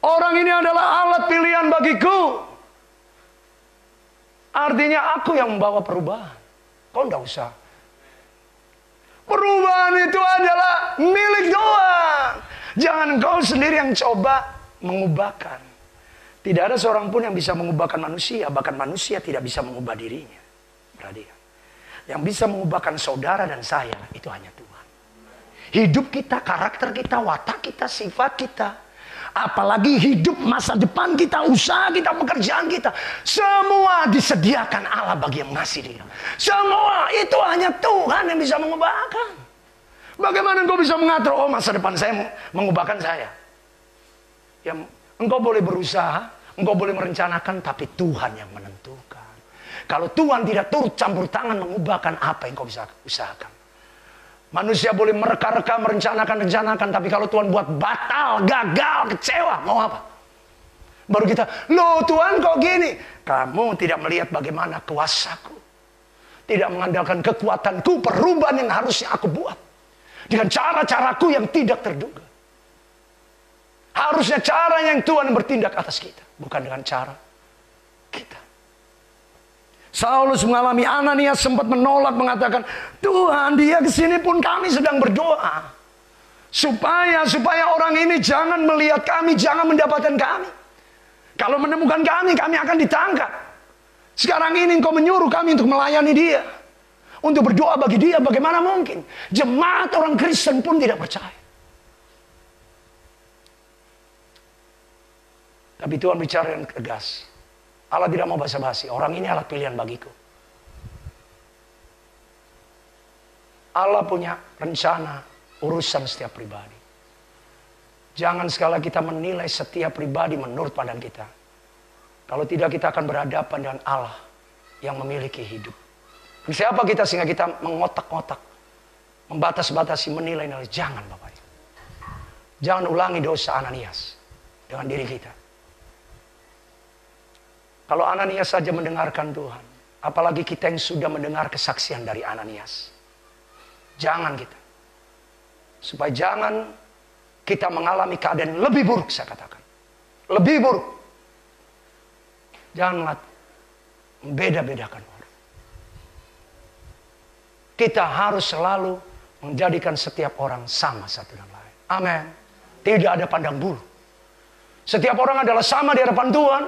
A: Orang ini adalah alat pilihan bagiku. Artinya aku yang membawa perubahan. Kau tidak usah. Perubahan itu adalah milik Tuhan. Jangan kau sendiri yang coba mengubahkan. Tidak ada seorang pun yang bisa mengubahkan manusia. Bahkan manusia tidak bisa mengubah dirinya. Perhatikan. Yang bisa mengubahkan saudara dan saya itu hanya Tuhan. Hidup kita, karakter kita, watak kita, sifat kita. Apalagi hidup masa depan kita, usaha kita, pekerjaan kita. Semua disediakan Allah bagi yang ngasih dia. Semua itu hanya Tuhan yang bisa mengubahkan. Bagaimana engkau bisa mengatur, masa depan saya mengubahkan saya? Ya, engkau boleh berusaha, engkau boleh merencanakan, tapi Tuhan yang menentukan. Kalau Tuhan tidak turut campur tangan mengubahkan, apa yang kau bisa usahakan? Manusia boleh mereka-reka, merencanakan, tapi kalau Tuhan buat batal, gagal, kecewa, mau apa? Baru kita, loh Tuhan kok gini? Kamu tidak melihat bagaimana kuasaku. Tidak mengandalkan kekuatanku, perubahan yang harusnya aku buat. Dengan cara-caraku yang tidak terduga. Harusnya cara yang Tuhan bertindak atas kita. Bukan dengan cara kita. Saulus mengalami, Ananias sempat menolak, mengatakan, Tuhan, dia kesini pun kami sedang berdoa. Supaya orang ini jangan melihat kami, jangan mendapatkan kami. Kalau menemukan kami akan ditangkap. Sekarang ini engkau menyuruh kami untuk melayani dia. Untuk berdoa bagi dia, bagaimana mungkin? Jemaat orang Kristen pun tidak percaya. Tapi Tuhan bicara dengan tegas. Allah tidak mau basa-basi. Orang ini alat pilihan bagiku. Allah punya rencana urusan setiap pribadi. Jangan sekali kita menilai setiap pribadi menurut pandang kita. Kalau tidak, kita akan berhadapan dengan Allah yang memiliki hidup. Dan siapa kita sehingga kita mengotak-ngotak, membatas-batasi, menilai-nilai? Jangan, Bapak Ibu. Jangan ulangi dosa Ananias dengan diri kita. Kalau Ananias saja mendengarkan Tuhan, apalagi kita yang sudah mendengar kesaksian dari Ananias. Jangan kita. Supaya jangan kita mengalami keadaan yang lebih buruk, saya katakan. Lebih buruk. Janganlah membeda-bedakan orang. Kita harus selalu menjadikan setiap orang sama satu dan lain. Amin. Tidak ada pandang bulu. Setiap orang adalah sama di hadapan Tuhan.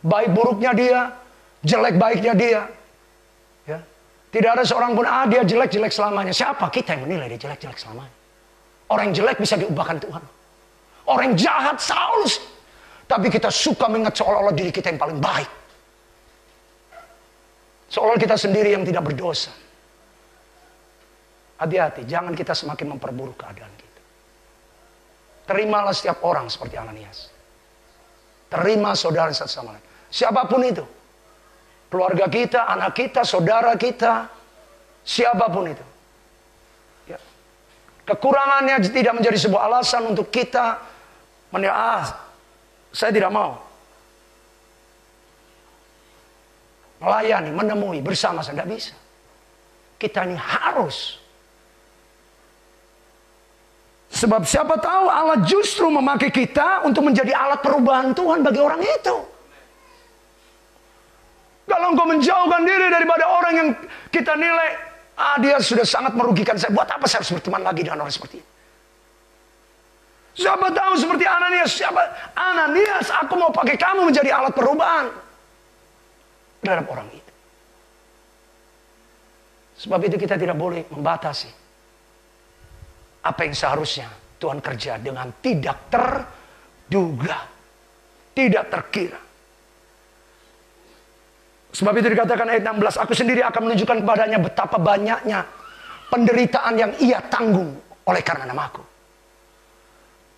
A: Baik buruknya dia, jelek baiknya dia. Ya. Tidak ada seorang pun, dia jelek-jelek selamanya. Siapa kita yang menilai dia jelek-jelek selamanya? Orang yang jelek bisa diubahkan Tuhan. Orang yang jahat, Saulus. Tapi kita suka mengingat seolah-olah diri kita yang paling baik. Seolah kita sendiri yang tidak berdosa. Hati-hati, jangan kita semakin memperburuk keadaan kita. Terimalah setiap orang seperti Ananias. Terima saudara satu sama lain. Siapapun itu. Keluarga kita, anak kita, saudara kita. Siapapun itu. Ya. Kekurangannya tidak menjadi sebuah alasan untuk kita saya tidak mau melayani, menemui, bersama. Saya tidak bisa. Kita ini harus. Sebab siapa tahu Allah justru memakai kita untuk menjadi alat perubahan Tuhan bagi orang itu. Kalau engkau menjauhkan diri daripada orang yang kita nilai, dia sudah sangat merugikan saya. Buat apa saya harus berteman lagi dengan orang seperti ini? Siapa tahu seperti Ananias. Ananias, aku mau pakai kamu menjadi alat perubahan terhadap orang itu. Sebab itu kita tidak boleh membatasi apa yang seharusnya Tuhan kerja dengan tidak terduga, tidak terkira. Sebab itu dikatakan ayat 16, aku sendiri akan menunjukkan kepadanya betapa banyaknya penderitaan yang ia tanggung oleh karena namaku.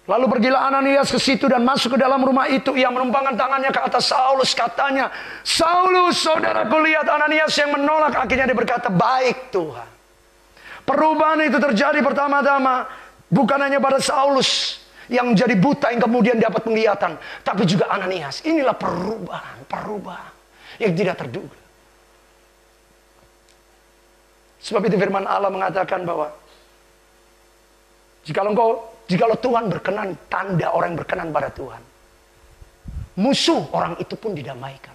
A: Lalu pergilah Ananias ke situ dan masuk ke dalam rumah itu. Ia menumpangkan tangannya ke atas Saulus. Katanya, Saulus, saudaraku, lihat Ananias yang menolak. Akhirnya dia berkata, baik Tuhan. Perubahan itu terjadi pertama-tama bukan hanya pada Saulus yang jadi buta yang kemudian dapat penglihatan, tapi juga Ananias. Inilah perubahan yang tidak terduga. Sebab itu firman Allah mengatakan bahwa jikalau Tuhan berkenan, tanda orang yang berkenan pada Tuhan, musuh orang itu pun didamaikan.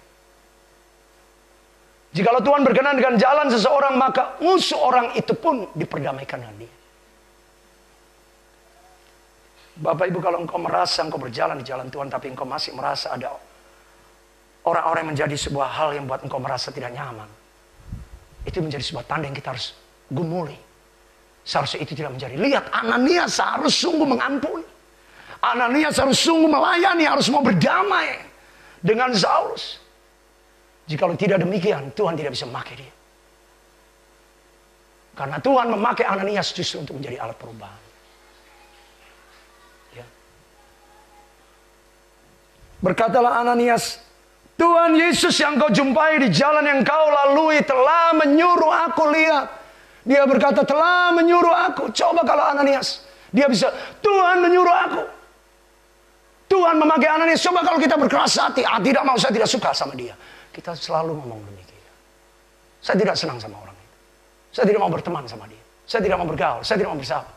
A: Jikalau Tuhan berkenan dengan jalan seseorang, maka musuh orang itu pun diperdamaikan dengan dia. Bapak Ibu, kalau engkau merasa engkau berjalan di jalan Tuhan, tapi engkau masih merasa ada orang-orang yang menjadi sebuah hal yang buat engkau merasa tidak nyaman, itu menjadi sebuah tanda yang kita harus gumuli. Seharusnya itu tidak menjadi. Lihat, Ananias harus sungguh mengampuni. Ananias harus sungguh melayani, harus mau berdamai dengan Saulus. Jikalau tidak demikian, Tuhan tidak bisa memakai dia. Karena Tuhan memakai Ananias justru untuk menjadi alat perubahan. Ya. Berkatalah Ananias, Tuhan Yesus yang kau jumpai di jalan yang kau lalui telah menyuruh aku. Lihat, dia berkata telah menyuruh aku. Coba kalau Ananias, dia bisa, Tuhan menyuruh aku. Tuhan memakai Ananias. Coba kalau kita berkeras hati, tidak mau, saya tidak suka sama dia. Kita selalu ngomong demikian. Saya tidak senang sama orang itu. Saya tidak mau berteman sama dia. Saya tidak mau bergaul. Saya tidak mau bersahabat.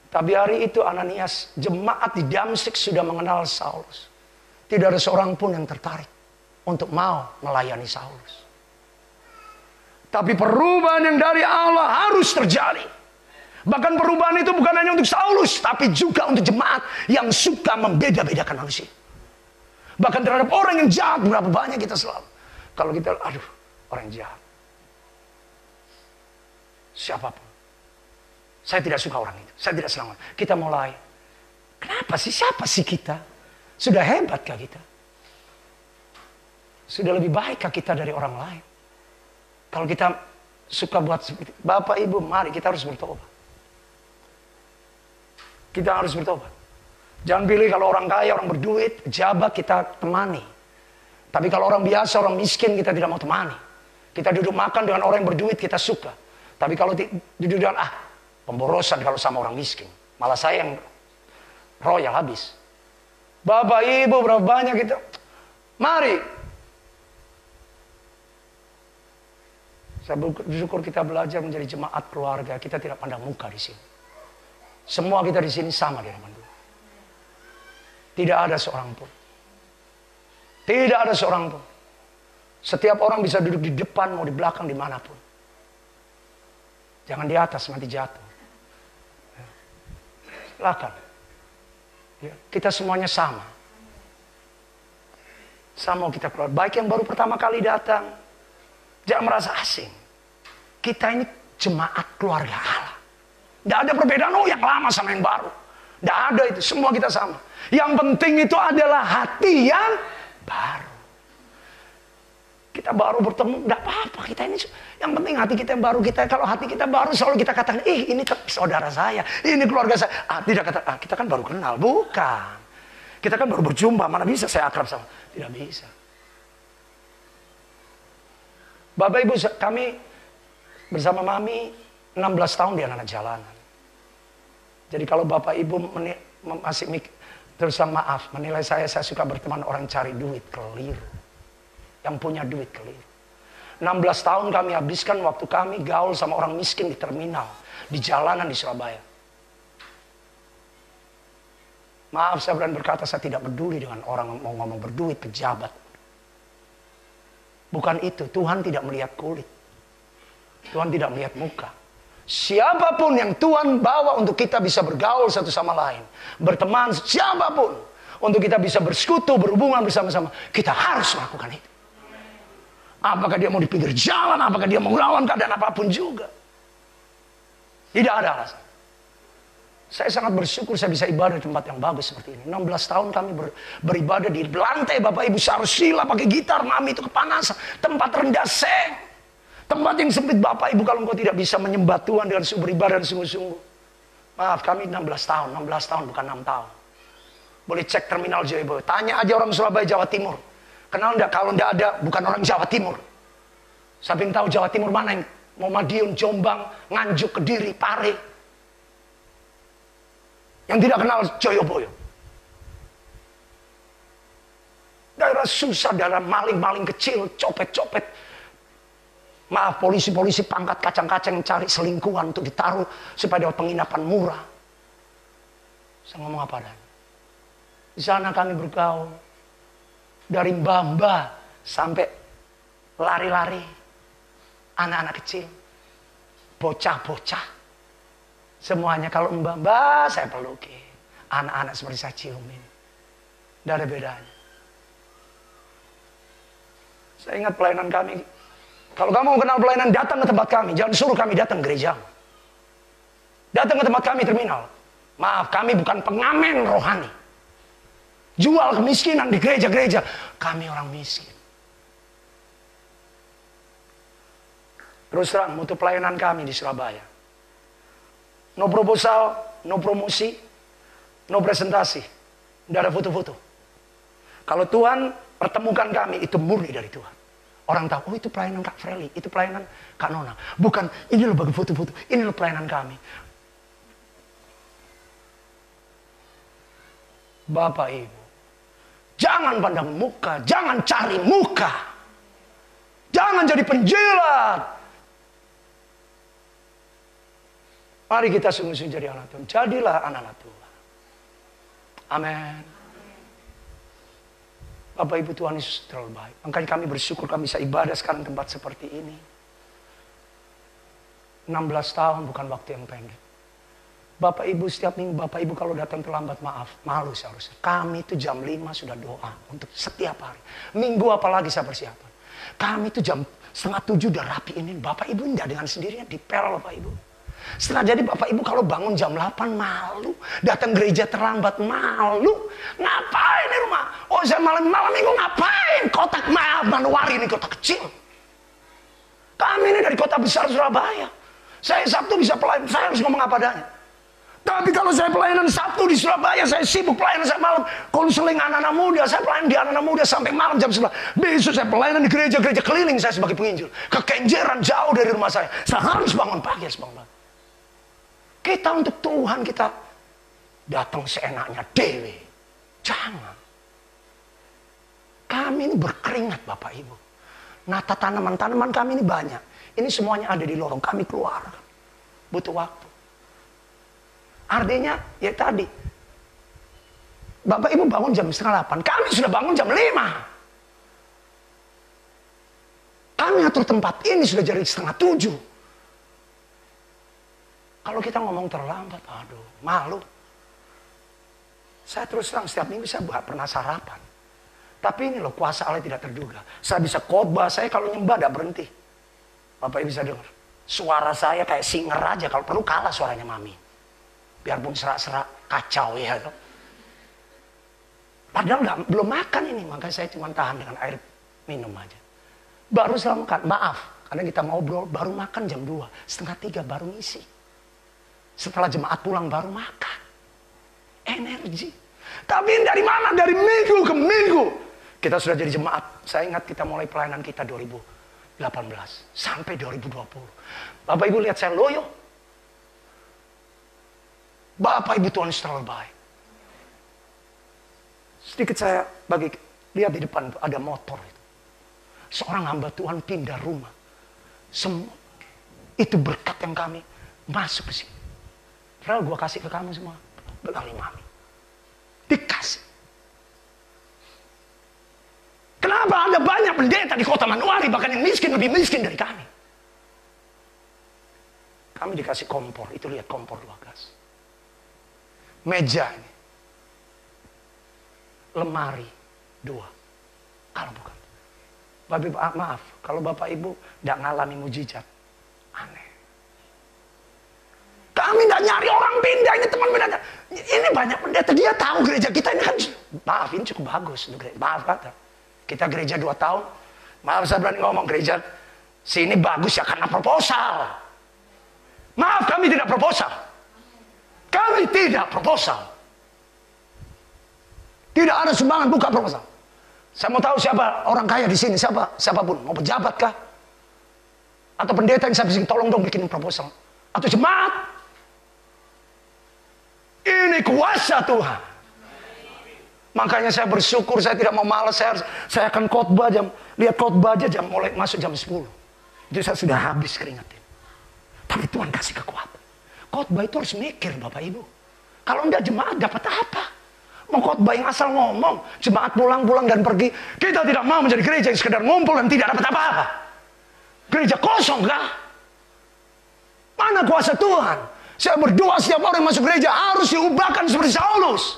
A: Tapi hari itu Ananias, jemaat di Damsyik sudah mengenal Saulus. Tidak ada seorang pun yang tertarik untuk mau melayani Saulus. Tapi perubahan yang dari Allah harus terjadi. Bahkan perubahan itu bukan hanya untuk Saulus, tapi juga untuk jemaat yang suka membeda-bedakan manusia. Bahkan terhadap orang yang jahat, berapa banyak kita selalu. Kalau kita, orang jahat. Siapapun. Saya tidak suka orang itu. Saya tidak senang. Kita mulai. Kenapa sih? Siapa sih kita? Sudah hebatkah kita? Sudah lebih baikkah kita dari orang lain? Kalau kita suka buat seperti Bapak Ibu, mari kita harus bertobat. Kita harus bertobat. Jangan pilih kalau orang kaya, orang berduit, jabat kita temani. Tapi kalau orang biasa, orang miskin, kita tidak mau temani. Kita duduk makan dengan orang yang berduit, kita suka. Tapi kalau duduk dengan, pemborosan kalau sama orang miskin. Malah saya yang royal habis. Bapak, Ibu, berapa banyak kita. Mari. Saya bersyukur kita belajar menjadi jemaat keluarga. Kita tidak pandang muka di sini. Semua kita di sini sama di hadapan Tuhan. Tidak ada seorang pun. Tidak ada seorang pun. Setiap orang bisa duduk di depan, mau di belakang, dimanapun. Jangan di atas, nanti jatuh. Silakan. Ya, kita semuanya sama. Sama kita keluar. Baik yang baru pertama kali datang. Jangan merasa asing. Kita ini jemaat keluarga Allah. Tidak ada perbedaan, oh yang lama sama yang baru. Tidak ada itu, semua kita sama. Yang penting itu adalah hati yang baru. Kita baru bertemu, tidak apa-apa. Kita ini, yang penting hati kita yang baru. Kalau hati kita baru selalu kita katakan, ini saudara saya, ini keluarga saya. Tidak kata, kita kan baru kenal. Bukan. Kita kan baru berjumpa, mana bisa saya akrab sama. Tidak bisa. Bapak Ibu, kami bersama Mami 16 tahun di anak-anak jalanan. Jadi kalau Bapak Ibu masih terus maaf menilai saya suka berteman orang cari duit, keliru. Yang punya duit keliru. 16 tahun kami habiskan waktu kami gaul sama orang miskin di terminal, di jalanan di Surabaya. Maaf saya berani berkata saya tidak peduli dengan orang mau ngomong berduit, pejabat. Bukan itu, Tuhan tidak melihat kulit. Tuhan tidak melihat muka. Siapapun yang Tuhan bawa untuk kita bisa bergaul satu sama lain. Berteman, siapapun. Untuk kita bisa bersekutu, berhubungan bersama-sama. Kita harus melakukan itu. Apakah dia mau di pinggir jalan, apakah dia mau melawan keadaan apapun juga. Tidak ada alasan. Saya sangat bersyukur saya bisa ibadah di tempat yang bagus seperti ini. 16 tahun kami beribadah di lantai Bapak Ibu Sarusila pakai gitar, Mami itu kepanasan. Tempat rendah seng. Tempat yang sempit Bapak Ibu kalau engkau tidak bisa menyembah Tuhan dengan beribadah dan sungguh-sungguh. Maaf kami 16 tahun bukan 6 tahun. Boleh cek terminal Joyboy. Tanya aja orang Surabaya Jawa Timur. Kenal enggak? Kalau enggak ada bukan orang Jawa Timur. Siapa yang tahu Jawa Timur mana yang mau Madiun, Jombang, Nganjuk, Kediri, Pare. Yang tidak kenal Joyoboyo. Daerah susah, daerah maling-maling kecil, copet-copet. Maaf, polisi-polisi pangkat kacang-kacang cari selingkuhan untuk ditaruh supaya penginapan murah. Saya ngomong apa adanya. Di sana kami bergaul. Dari mbah-mbah sampai lari-lari. Anak-anak kecil. Bocah-bocah. Semuanya kalau mbah-mbah saya peluki. Anak-anak seperti saya ciumin. Tidak ada bedanya. Saya ingat pelayanan kami. Kalau kamu mau kenal pelayanan, datang ke tempat kami. Jangan suruh kami datang ke gereja. Datang ke tempat kami terminal. Maaf, kami bukan pengamen rohani. Jual kemiskinan di gereja-gereja. Kami orang miskin. Terus terang, mutu pelayanan kami di Surabaya. No proposal, no promosi, no presentasi. Tidak ada foto-foto. Kalau Tuhan pertemukan kami, itu murni dari Tuhan. Orang tahu, oh itu pelayanan Kak Freli, itu pelayanan Kak Nona. Bukan, ini loh bagi foto-foto, ini loh pelayanan kami. Bapak Ibu, jangan pandang muka, jangan cari muka. Jangan jadi penjilat. Mari kita sungguh-sungguh jadi anak Tuhan. Jadilah anak-anak Tuhan. Amin. Bapak Ibu Tuhan Yesus terlalu baik. Makanya kami bersyukur kami bisa ibadah sekarang tempat seperti ini. 16 tahun bukan waktu yang pendek. Bapak Ibu setiap minggu, Bapak Ibu kalau datang terlambat maaf. Malu seharusnya. Kami itu jam 5 sudah doa untuk setiap hari. Minggu apalagi saya persiapan. Kami itu jam 6:30 udah rapiin. Bapak Ibu enggak dengan sendirinya dipel Bapak Ibu. Setelah jadi Bapak Ibu kalau bangun jam 8 malu. Datang gereja terlambat malu. Ngapain di rumah? Oh saya malam minggu ngapain? Kotak Manowari ini kota kecil. Kami ini dari kota besar Surabaya. Saya Sabtu bisa pelayan. Saya harus ngomong apa adanya. Tapi kalau saya pelayanan Sabtu di Surabaya, saya sibuk pelayanan saya malam. Konseling anak-anak muda, saya pelayan di anak-anak muda sampai malam jam 11. Besok saya pelayanan di gereja-gereja keliling saya sebagai penginjil. Kekenjeran jauh dari rumah saya. Saya harus bangun pagi, harus bangun pagi. Kita untuk Tuhan kita datang seenaknya dewe. Jangan. Kami ini berkeringat Bapak Ibu. Nata tanaman kami ini banyak. Ini semuanya ada di lorong kami keluar. Butuh waktu. Artinya ya tadi. Bapak Ibu bangun jam 7:30. Kami sudah bangun jam 5. Kami atur tempat ini sudah jadi 6:30. Kalau kita ngomong terlambat, aduh, malu. Saya terus terang setiap minggu saya pernah sarapan. Tapi ini loh, kuasa Allah tidak terduga. Saya bisa khotbah, saya kalau nyembah tidak berhenti. Bapak Ibu bisa dengar. Suara saya kayak singer aja, kalau perlu kalah suaranya Mami. Biarpun serak-serak, kacau ya. Padahal belum makan ini, makanya saya cuma tahan dengan air minum aja. Baru setelah makan, maaf. Karena kita ngobrol, baru makan jam 2. Setengah 3 baru ngisi. Setelah jemaat pulang baru makan. Energi. Tapi dari mana? Dari minggu ke minggu. Kita sudah jadi jemaat. Saya ingat kita mulai pelayanan kita 2018. Sampai 2020. Bapak Ibu lihat saya loyo. Bapak Ibu Tuhan terlalu baik. Sedikit saya lihat di depan ada motor itu. Seorang hamba Tuhan pindah rumah. Semua itu berkat yang kami masuk ke sini. Padahal gue kasih ke kamu semua. Bekali Mami. Dikasih. Kenapa ada banyak pendeta di kota Manuari, bahkan yang miskin lebih miskin dari kami. Kami dikasih kompor. Itu lihat kompor 2 gas. Meja ini. Lemari 2. Kalau bukan. Bapak Ibu, maaf. Kalau Bapak Ibu tidak ngalami mujizat. Aneh. Kami tidak nyari orang pindah. Ini teman pendeta. Ini banyak pendeta. Dia tahu gereja kita ini kan. Maaf, ini cukup bagus. Maaf kata. Kita gereja 2 tahun. Maaf saya berani ngomong gereja. Sini bagus ya karena proposal. Maaf kami tidak proposal. Kami tidak proposal. Tidak ada sumbangan buka proposal. Saya mau tahu siapa orang kaya di sini. Siapapun. Mau pejabat kah? Atau pendeta yang saya bisa tolong dong bikin proposal. Atau jemaat. Ini kuasa Tuhan. Makanya saya bersyukur, saya tidak mau malas. Saya akan khotbah lihat khotbah aja mulai masuk jam 10. Itu saya sudah habis keringetin. Tapi Tuhan kasih kekuatan. Khotbah itu harus mikir Bapak Ibu. Kalau enggak jemaat dapat apa? Mau khotbah yang asal ngomong. Jemaat pulang dan pergi. Kita tidak mau menjadi gereja yang sekedar ngumpul dan tidak dapat apa-apa. Gereja kosong kah? Mana kuasa Tuhan? Saya berdoa setiap orang yang masuk gereja harus diubahkan seperti Saulus.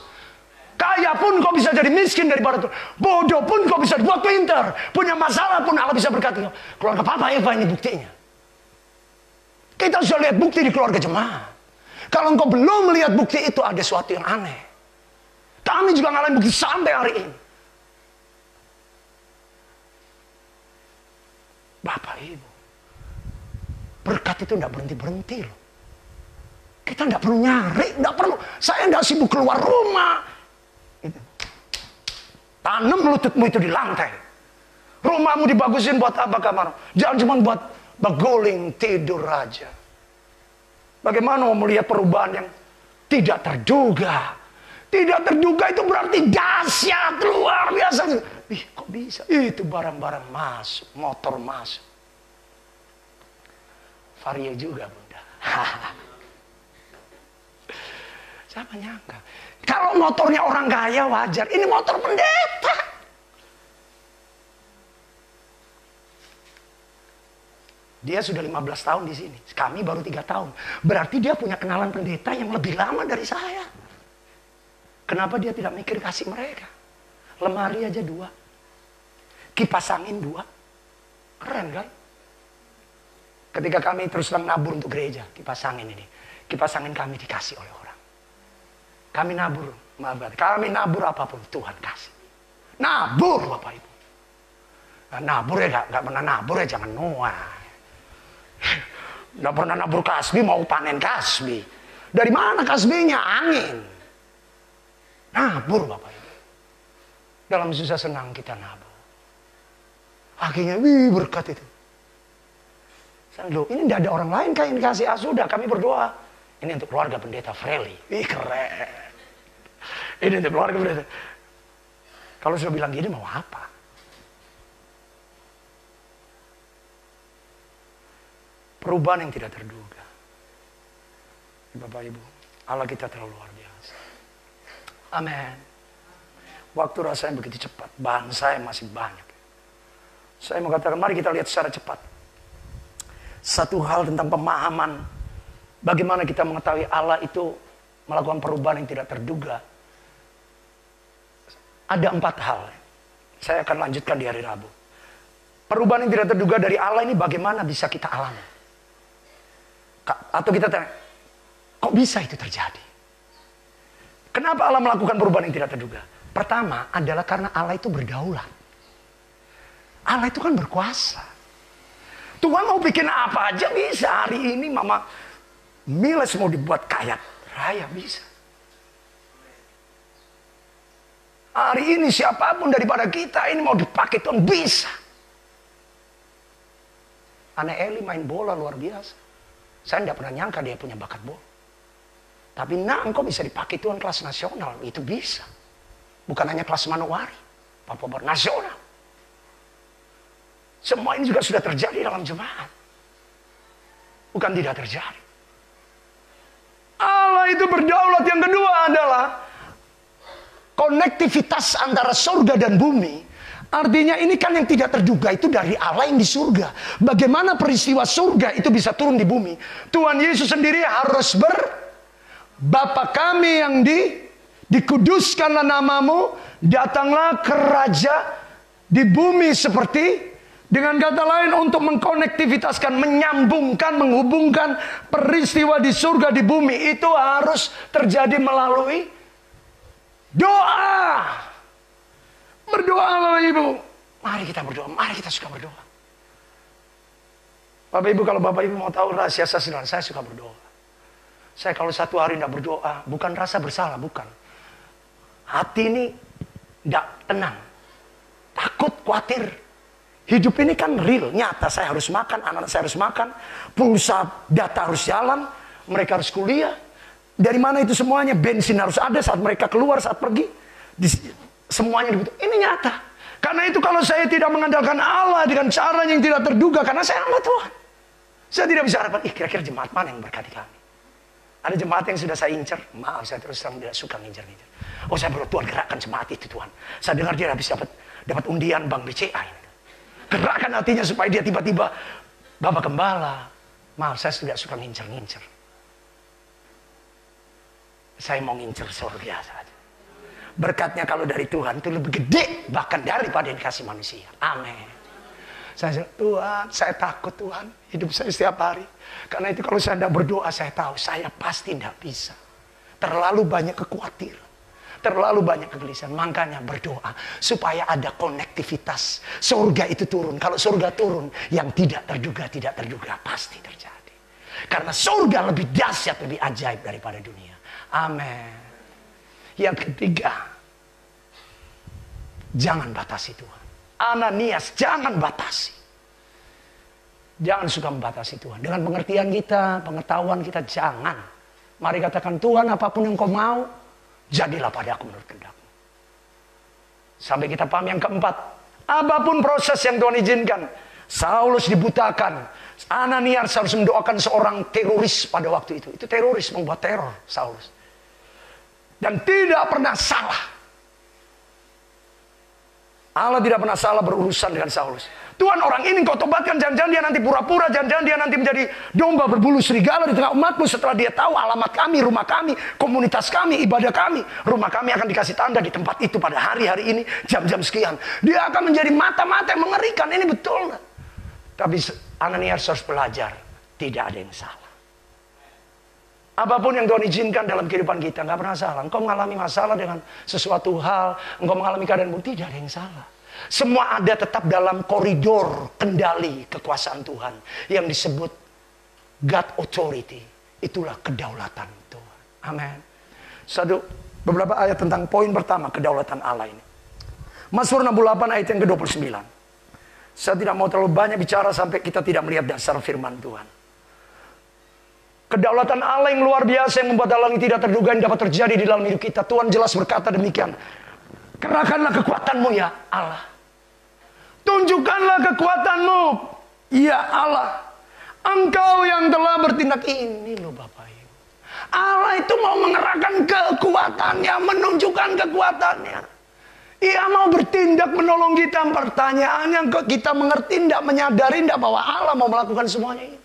A: Kaya pun kau bisa jadi miskin daripada Tuhan. Bodoh pun kau bisa buat pintar. Punya masalah pun Allah bisa berkati. Keluarga Papa Eva ini buktinya. Kita sudah lihat bukti di keluarga jemaat. Kalau engkau belum melihat bukti itu, ada sesuatu yang aneh. Kami juga ngalamin bukti sampai hari ini. Bapak Ibu, berkat itu tidak berhenti-berhenti loh. Kita tidak perlu nyari, tidak perlu. Saya tidak sibuk keluar rumah. Tanam lututmu itu di lantai. Rumahmu dibagusin buat apa kamar? Jangan cuma buat beguling tidur aja. Bagaimana mau melihat perubahan yang tidak terduga? Tidak terduga itu berarti dahsyat, luar biasa. Ih, kok bisa? Itu barang-barang masuk, motor masuk. Vario juga, Bunda. Siapa nyangka? Kalau motornya orang kaya wajar. Ini motor pendeta. Dia sudah 15 tahun di sini. Kami baru 3 tahun. Berarti dia punya kenalan pendeta yang lebih lama dari saya. Kenapa dia tidak mikir kasih mereka? Lemari aja 2. Kipas angin 2. Keren kan? Ketika kami terus terang nabur untuk gereja. Kipas angin ini. Kipas angin kami dikasih oleh orang. Kami nabur. Kami nabur apapun. Tuhan kasih. Nabur Bapak Ibu. Nah, nabur ya gak pernah nabur ya jangan nuah. Gak pernah nabur kasbi mau panen kasbi. Dari mana kasbinya? Angin. Nabur Bapak Ibu. Dalam susah senang kita nabur. Akhirnya berkat itu. Loh, ini tidak ada orang lain kayak yang dikasih. Sudah kami berdoa. Ini untuk keluarga pendeta Freli. Keren. Ini untuk keluarga pendeta. Kalau sudah bilang gini mau apa? Perubahan yang tidak terduga. Bapak Ibu, Allah kita terlalu luar biasa. Amin. Waktu rasanya begitu cepat. Bahan saya masih banyak. Saya mau katakan, mari kita lihat secara cepat. Satu hal tentang pemahaman Bagaimana kita mengetahui Allah itu melakukan perubahan yang tidak terduga? Ada 4 hal. Saya akan lanjutkan di hari Rabu. Perubahan yang tidak terduga dari Allah ini bagaimana bisa kita alami? Atau kita tanya, kok bisa itu terjadi? Kenapa Allah melakukan perubahan yang tidak terduga? Pertama adalah karena Allah itu berdaulat. Allah itu kan berkuasa. Tuhan mau bikin apa aja bisa. Hari ini Mama Miles mau dibuat kaya raya bisa. Hari ini siapapun daripada kita ini mau dipakai Tuhan bisa. Anak Eli main bola luar biasa. Saya tidak pernah nyangka dia punya bakat bola. Tapi engkau bisa dipakai Tuhan kelas nasional. Itu bisa. Bukan hanya kelas Manowari. Papua nasional. Semua ini juga sudah terjadi dalam jemaat. Bukan tidak terjadi. Allah itu berdaulat. Yang kedua adalah konektivitas antara surga dan bumi. Artinya ini kan yang tidak terduga itu dari Allah yang di surga. Bagaimana peristiwa surga itu bisa turun di bumi? Tuhan Yesus sendiri harus Bapa kami yang dikuduskanlah namamu, datanglah ke raja di bumi seperti, dengan kata lain untuk mengkonektivitaskan, menyambungkan, menghubungkan peristiwa di surga di bumi itu harus terjadi melalui doa. Berdoa Bapak Ibu. Mari kita berdoa, mari kita suka berdoa. Bapak Ibu, kalau Bapak Ibu mau tahu rahasia saya suka berdoa. Saya kalau 1 hari tidak berdoa, bukan rasa bersalah, bukan. Hati ini tidak tenang. Takut, khawatir. Hidup ini kan real, nyata. Saya harus makan, anak-anak saya harus makan. Pulsa data harus jalan. Mereka harus kuliah. Dari mana itu semuanya? Bensin harus ada saat mereka keluar, saat pergi. Semuanya begitu. Ini nyata. Karena itu kalau saya tidak mengandalkan Allah dengan cara yang tidak terduga, karena saya hamba Tuhan. Saya tidak bisa harapan, kira-kira jemaat mana yang berkati kami? Ada jemaat yang sudah saya incer. Maaf, saya terus terang tidak suka ngincer-ngincer. Oh, saya berdoa, Tuhan gerakkan jemaat itu Tuhan. Saya dengar dia habis dapat undian Bank BCA ini. Gerakkan hatinya supaya dia tiba-tiba Bapak Gembala. Maaf, saya tidak suka ngincer-ngincer. Saya mau ngincer surga saja. Berkatnya kalau dari Tuhan itu lebih gede bahkan daripada yang dikasih manusia. Amin. Saya bilang, Tuhan, saya takut Tuhan. Hidup saya setiap hari. Karena itu kalau saya tidak berdoa, saya tahu saya pasti tidak bisa. Terlalu banyak kekhawatiran. Terlalu banyak kegelisahan. Makanya berdoa supaya ada konektivitas. Surga itu turun. Kalau surga turun, yang tidak terduga pasti terjadi. Karena surga lebih dahsyat, lebih ajaib daripada dunia. Amin. Yang ketiga, jangan batasi Tuhan. Ananias, jangan batasi. Jangan suka membatasi Tuhan. Dengan pengertian kita, pengetahuan kita, jangan. Mari katakan, Tuhan apapun yang kau mau, jadilah pada aku menurut kehendak-Mu. Sampai kita paham yang keempat. Apapun proses yang Tuhan izinkan. Saulus dibutakan. Ananias harus mendoakan seorang teroris pada waktu itu. Itu teroris, membuat teror Saulus. Dan tidak pernah salah. Allah tidak pernah salah berurusan dengan Saulus. Tuhan, orang ini kau tobatkan, jangan-jangan dia nanti pura-pura, jangan-jangan dia nanti menjadi domba berbulu serigala di tengah umatmu setelah dia tahu alamat kami, rumah kami, komunitas kami, ibadah kami. Rumah kami akan dikasih tanda di tempat itu pada hari-hari ini, jam-jam sekian. Dia akan menjadi mata-mata yang mengerikan, ini betul. Tapi Ananias harus belajar, tidak ada yang salah. Apapun yang Tuhan izinkan dalam kehidupan kita, nggak pernah salah. Engkau mengalami masalah dengan sesuatu hal, engkau mengalami keadaan buruk, tidak ada yang salah. Semua ada tetap dalam koridor kendali kekuasaan Tuhan yang disebut God authority. Itulah kedaulatan Tuhan. Amin. Beberapa ayat tentang poin pertama, kedaulatan Allah ini. Mazmur 68 ayat yang ke-29. Saya tidak mau terlalu banyak bicara sampai kita tidak melihat dasar firman Tuhan. Kedaulatan Allah yang luar biasa yang membuat hal yang tidak terduga yang dapat terjadi di dalam hidup kita. Tuhan jelas berkata demikian. Kerahkanlah kekuatanmu ya Allah. Tunjukkanlah kekuatanmu ya Allah. Engkau yang telah bertindak ini loh Bapak Ibu. Allah itu mau mengerahkan kekuatannya, menunjukkan kekuatannya. Ia mau bertindak menolong kita. Pertanyaannya kita mengerti tidak, menyadari tidak bahwa Allah mau melakukan semuanya ini.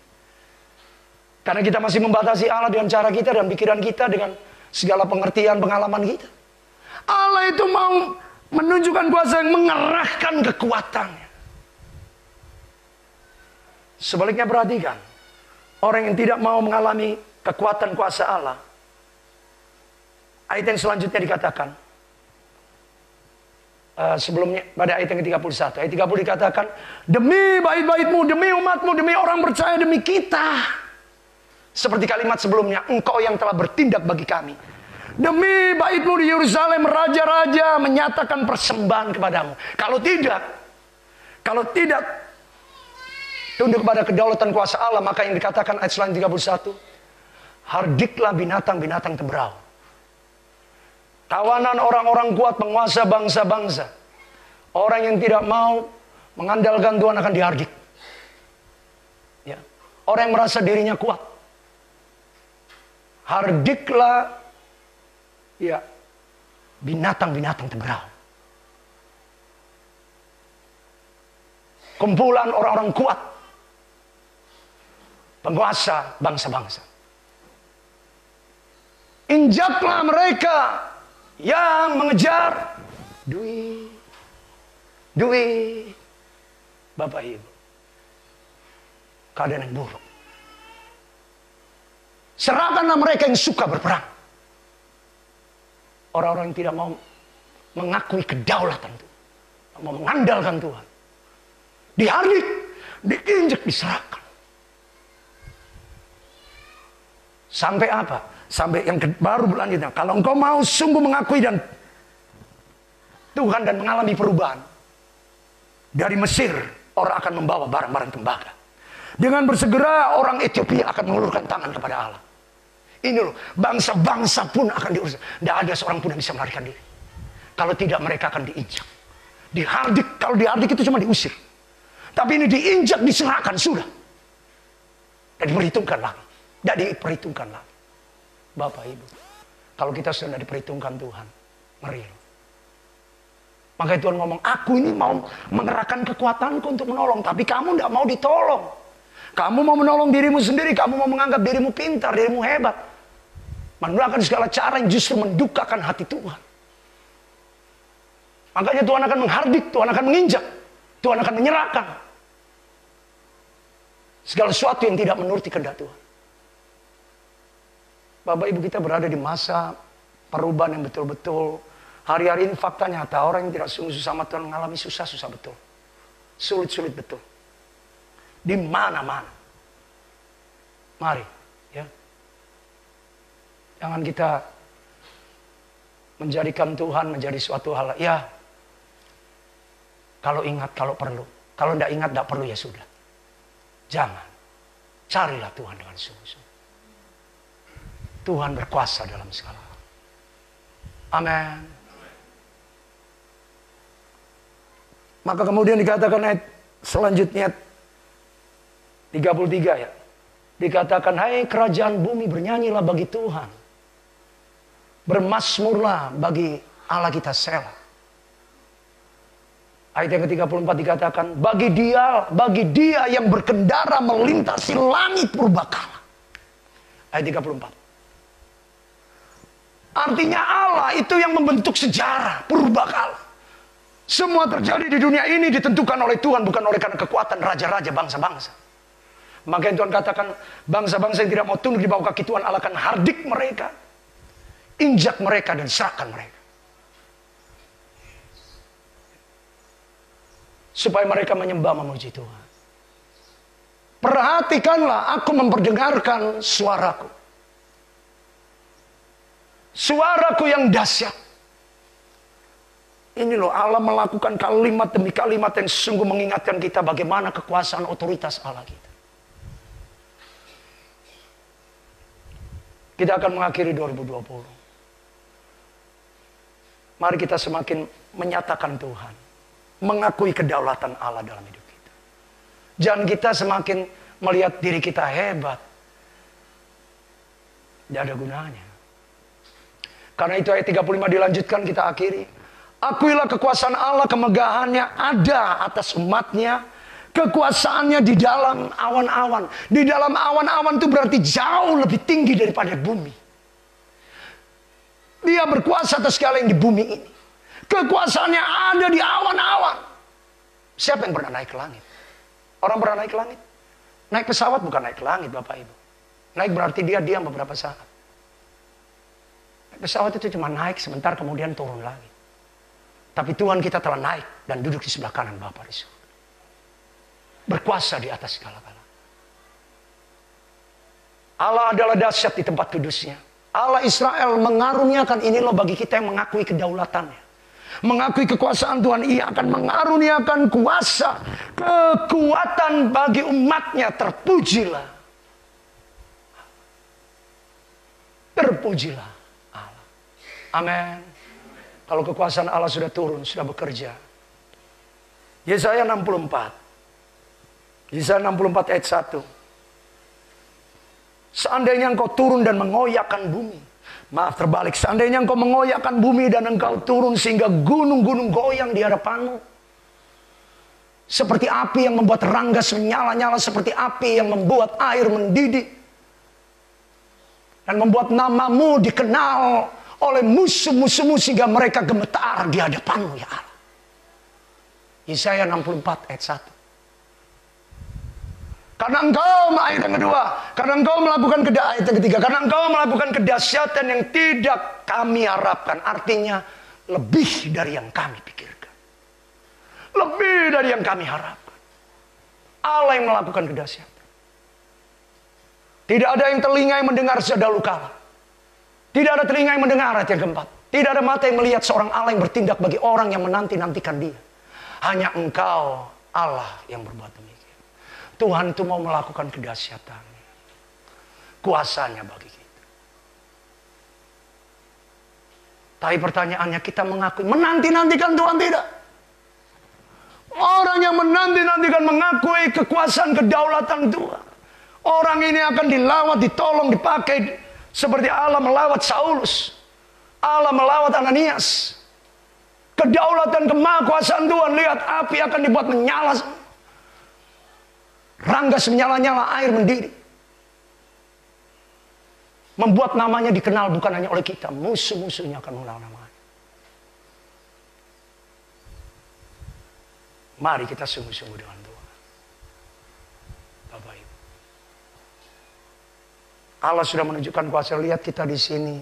A: Karena kita masih membatasi Allah dengan cara kita dan pikiran kita, dengan segala pengertian, pengalaman kita. Allah itu mau menunjukkan kuasa yang mengerahkan kekuatannya. Sebaliknya perhatikan, orang yang tidak mau mengalami kekuatan kuasa Allah. Ayat yang selanjutnya dikatakan, sebelumnya pada ayat yang ke-31, ayat 30 dikatakan, demi bait-baitmu, demi umatmu, demi orang percaya, demi kita. Seperti kalimat sebelumnya, engkau yang telah bertindak bagi kami. Demi baitmu di Yerusalem, raja-raja menyatakan persembahan kepadamu. Kalau tidak tunduk kepada kedaulatan kuasa Allah, maka yang dikatakan ayat selanjutnya 31, hardiklah binatang-binatang teberau. Kawanan orang-orang kuat, penguasa bangsa-bangsa. Orang yang tidak mau mengandalkan Tuhan akan dihardik. Ya. Orang yang merasa dirinya kuat. Hardiklah ya binatang-binatang teberau. Kumpulan orang-orang kuat, penguasa bangsa-bangsa. Injaklah mereka yang mengejar duit. Bapak Ibu, keadaan yang buruk. Serahkanlah mereka yang suka berperang. Orang-orang yang tidak mau mengakui kedaulatan Tuhan, mau mengandalkan Tuhan, dihardik, diinjak, diserahkan. Sampai apa? Sampai yang baru berlanjutnya. Kalau engkau mau sungguh mengakui dan Tuhan dan mengalami perubahan, dari Mesir orang akan membawa barang-barang tembaga. Dengan bersegera orang Ethiopia akan mengulurkan tangan kepada Allah. Ini loh, bangsa-bangsa pun akan diurus. Tidak ada seorang pun yang bisa melarikan diri. Kalau tidak, mereka akan diinjak, dihardik. Kalau dihardik itu cuma diusir. Tapi ini diinjak, diserahkan, sudah. Dan diperhitungkan lagi. Tidak diperhitungkan lagi. Bapak Ibu, kalau kita sudah diperhitungkan Tuhan, ngeri. Makanya Tuhan ngomong, aku ini mau mengerahkan kekuatanku untuk menolong. Tapi kamu tidak mau ditolong. Kamu mau menolong dirimu sendiri. Kamu mau menganggap dirimu pintar, dirimu hebat. Menggunakan segala cara yang justru mendukakan hati Tuhan. Makanya Tuhan akan menghardik, Tuhan akan menginjak, Tuhan akan menyerahkan segala sesuatu yang tidak menuruti kehendak Tuhan. Bapak Ibu, kita berada di masa perubahan yang betul-betul. Hari-hari ini fakta nyata, orang yang tidak sungguh sama Tuhan mengalami susah-susah betul. Sulit-sulit betul. Di mana-mana. Mari, ya. Jangan kita menjadikan Tuhan menjadi suatu hal. Ya, kalau ingat, kalau perlu. Kalau tidak ingat, tidak perlu, ya sudah. Jangan. Carilah Tuhan dengan sungguh-sungguh. Tuhan berkuasa dalam segala hal. Amin. Maka kemudian dikatakan ayat selanjutnya 33 ya. Dikatakan, hai kerajaan bumi, bernyanyilah bagi Tuhan. Bermasmurlah bagi Allah kita Selah. Ayat yang ke-34 dikatakan, bagi dia yang berkendara melintasi langit purbakala. Ayat 34. Artinya Allah itu yang membentuk sejarah purbakala. Semua terjadi di dunia ini ditentukan oleh Tuhan, bukan oleh karena kekuatan raja-raja bangsa-bangsa. Maka Tuhan katakan, bangsa-bangsa yang tidak mau tunduk di bawah kaki Tuhan, Allah akan hardik mereka, injak mereka dan serahkan mereka. Supaya mereka menyembah memuji Tuhan. Perhatikanlah, aku memperdengarkan suaraku. Suaraku yang dahsyat. Ini loh, Allah melakukan kalimat demi kalimat yang sungguh mengingatkan kita bagaimana kekuasaan otoritas Allah kita. Kita akan mengakhiri 2020. Mari kita semakin menyatakan Tuhan. Mengakui kedaulatan Allah dalam hidup kita. Jangan kita semakin melihat diri kita hebat. Tidak ada gunanya. Karena itu ayat 35 dilanjutkan, kita akhiri. Akuilah kekuasaan Allah, kemegahannya ada atas umatnya. Kekuasaannya di dalam awan-awan. Di dalam awan-awan itu berarti jauh lebih tinggi daripada bumi. Dia berkuasa atas segala yang di bumi ini. Kekuasaannya ada di awan-awan. Siapa yang pernah naik ke langit? Orang pernah naik ke langit? Naik pesawat bukan naik ke langit, Bapak Ibu. Naik berarti dia diam beberapa saat. Naik pesawat itu cuma naik sebentar kemudian turun lagi. Tapi Tuhan kita telah naik dan duduk di sebelah kanan Bapa di surga. Berkuasa di atas segala-gala. Allah adalah dahsyat di tempat kudusnya. Allah Israel mengaruniakan ini loh bagi kita yang mengakui kedaulatannya. Mengakui kekuasaan Tuhan. Ia akan mengaruniakan kuasa. Kekuatan bagi umatnya. Terpujilah. Terpujilah Allah. Amin. Kalau kekuasaan Allah sudah turun, sudah bekerja. Yesaya 64. Yesaya 64 ayat 1. Seandainya engkau turun dan mengoyakkan bumi. Maaf terbalik. Seandainya engkau mengoyakkan bumi dan engkau turun sehingga gunung-gunung goyang di hadapanmu. Seperti api yang membuat ranggas menyala-nyala. Seperti api yang membuat air mendidih. Dan membuat namamu dikenal oleh musuh-musuhmu sehingga mereka gemetar di hadapanmu ya Allah. Yesaya 64 ayat 1. Karena engkau, ayat yang kedua, karena engkau melakukan ayat yang ketiga, karena engkau melakukan kedahsyatan yang tidak kami harapkan. Artinya lebih dari yang kami pikirkan. Lebih dari yang kami harapkan. Allah yang melakukan kedahsyatan. Tidak ada yang telinga yang mendengar sedahulu kala. Tidak ada telinga yang mendengar ayat yang keempat. Tidak ada mata yang melihat seorang Allah yang bertindak bagi orang yang menanti-nantikan dia. Hanya engkau Allah yang berbuat demikian. Tuhan itu mau melakukan kedahsyatannya. Kuasanya bagi kita. Tapi pertanyaannya kita mengakui. Menanti-nantikan Tuhan tidak. Orang yang menanti-nantikan mengakui kekuasaan kedaulatan Tuhan. Orang ini akan dilawat, ditolong, dipakai. Seperti Allah melawat Saulus. Allah melawat Ananias. Kedaulatan kemahakuasaan Tuhan. Lihat api akan dibuat menyala. Ranggas menyala-nyala, air mendidih. Membuat namanya dikenal bukan hanya oleh kita. Musuh-musuhnya akan mengenal namanya. Mari kita sungguh-sungguh dengan Tuhan. Bapak Ibu. Allah sudah menunjukkan kuasa. Lihat kita di sini.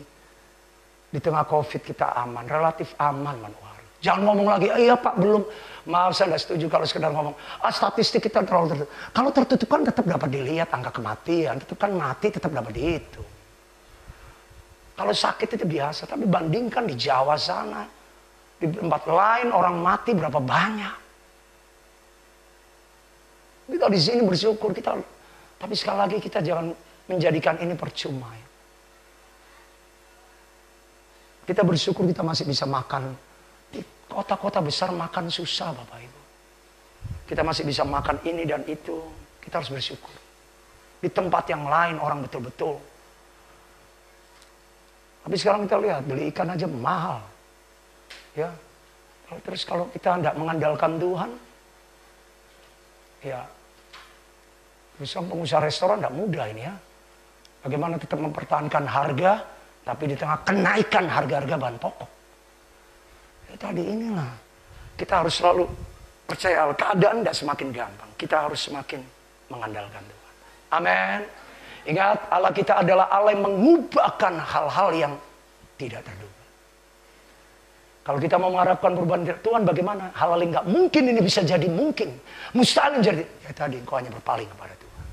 A: Di tengah COVID kita aman. Relatif aman manuari. Jangan ngomong lagi, iya Pak belum. Maaf saya tidak setuju kalau sekedar ngomong. Statistik kita terlalu tertutup. Kalau tertutup kan tetap dapat dilihat angka kematian. Tetap kan mati tetap dapat dihitung. Kalau sakit itu biasa. Tapi bandingkan di Jawa sana. Di tempat lain orang mati berapa banyak. Kita di sini bersyukur. Tapi sekali lagi kita jangan menjadikan ini percuma. Ya. Kita bersyukur kita masih bisa makan. Di kota-kota besar makan susah Bapak Ibu. Kita masih bisa makan ini dan itu. Kita harus bersyukur. Di tempat yang lain orang betul-betul. Tapi sekarang kita lihat beli ikan aja mahal. Ya. Terus kalau kita tidak mengandalkan Tuhan. Ya. Misalnya pengusaha restoran tidak mudah ini ya. Bagaimana tetap mempertahankan harga. Tapi di tengah kenaikan harga-harga bahan pokok. Tadi inilah kita harus selalu percaya keadaan tidak semakin gampang. Kita harus semakin mengandalkan Tuhan. Amin. Ingat Allah kita adalah Allah yang mengubahkan hal-hal yang tidak terduga. Kalau kita mau mengharapkan perubahan Tuhan bagaimana? Hal-hal yang nggak mungkin ini bisa jadi mungkin. Mustahil jadi. Ya tadi engkau hanya berpaling kepada Tuhan.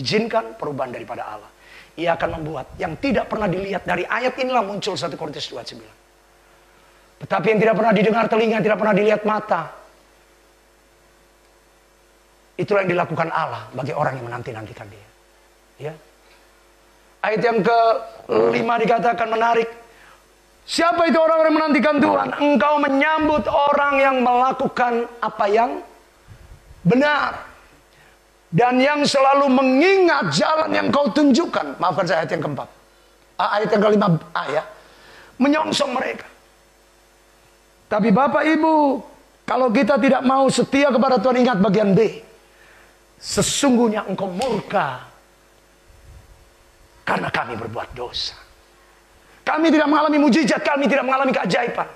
A: Izinkan perubahan daripada Allah. Ia akan membuat yang tidak pernah dilihat. Dari ayat inilah muncul 1 Korintus 2:9. Tetapi yang tidak pernah didengar telinga, tidak pernah dilihat mata. Itulah yang dilakukan Allah bagi orang yang menanti-nantikan dia. Ya. Ayat yang ke-5 dikatakan menarik. Siapa itu orang yang menantikan Tuhan? Engkau menyambut orang yang melakukan apa yang benar. Dan yang selalu mengingat jalan yang kau tunjukkan. Maafkan saya ayat yang ke-4. Ayat yang ke-5 ya. Menyongsong mereka. Tapi Bapak Ibu, kalau kita tidak mau setia kepada Tuhan, ingat bagian B. Sesungguhnya engkau murka karena kami berbuat dosa. Kami tidak mengalami mujizat, kami tidak mengalami keajaiban.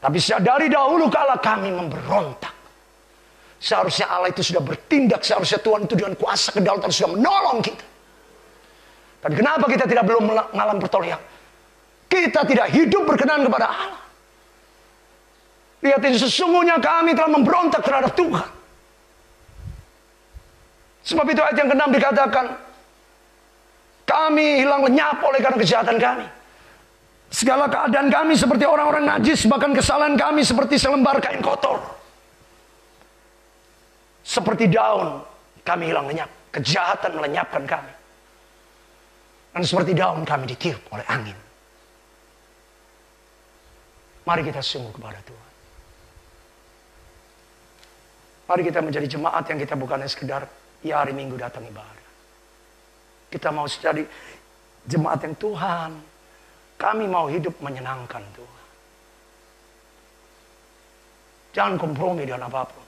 A: Tapi dari dahulu kala kami memberontak. Seharusnya Allah itu sudah bertindak, seharusnya Tuhan itu dengan kuasa kedaulatan sudah menolong kita. Tapi kenapa kita tidak belum mengalami pertolongan? Kita tidak hidup berkenan kepada Allah. Lihat ini, sesungguhnya kami telah memberontak terhadap Tuhan. Sebab itu ayat yang ke-6 dikatakan, kami hilang lenyap oleh karena kejahatan kami. Segala keadaan kami seperti orang-orang najis, bahkan kesalahan kami seperti selembar kain kotor. Seperti daun kami hilang lenyap, kejahatan melenyapkan kami. Dan seperti daun kami ditiup oleh angin. Mari kita sungguh kepada Tuhan. Mari kita menjadi jemaat yang kita bukannya sekedar ya hari Minggu datang ibadah. Kita mau jadi jemaat yang Tuhan. Kami mau hidup menyenangkan Tuhan. Jangan kompromi dengan apapun.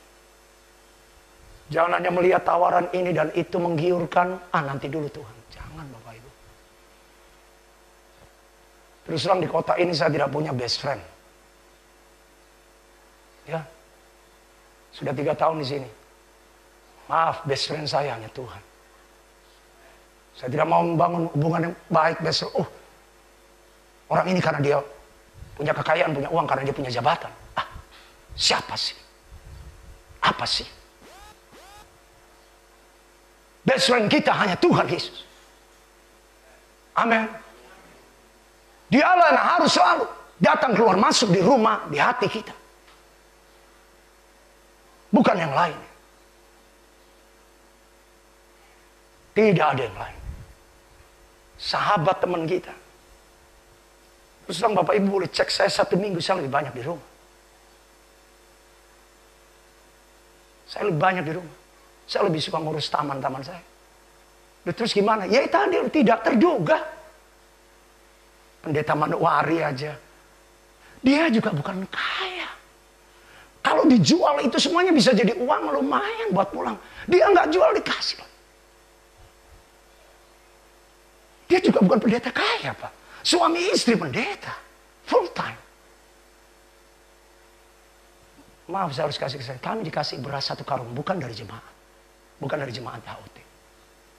A: Jangan hanya melihat tawaran ini dan itu menggiurkan. Nanti dulu Tuhan. Jangan Bapak Ibu. Terus terang di kota ini saya tidak punya best friend. Ya. Sudah 3 tahun di sini. Maaf, best friend saya hanya Tuhan. Saya tidak mau membangun hubungan yang baik best friend. Orang ini karena dia punya kekayaan, punya uang, karena dia punya jabatan. Siapa sih? Apa sih? Best friend kita hanya Tuhan Yesus. Amin. Dialah yang harus selalu datang keluar masuk di rumah, di hati kita. Bukan yang lain. Tidak ada yang lain. Sahabat teman kita. Terus terang Bapak Ibu boleh cek saya 1 minggu saya lebih banyak di rumah. Saya lebih banyak di rumah. Saya lebih suka ngurus taman-taman saya. Terus gimana? Ya tadi tidak terduga. Pendeta Manowari aja. Dia juga bukan kaya. Kalau dijual itu semuanya bisa jadi uang lumayan buat pulang. Dia nggak jual, dikasih. Dia juga bukan pendeta kaya, Pak. Suami istri pendeta. Full time. Maaf saya harus kasih kesan. Kami dikasih beras 1 karung. Bukan dari jemaat. Bukan dari jemaat HOT.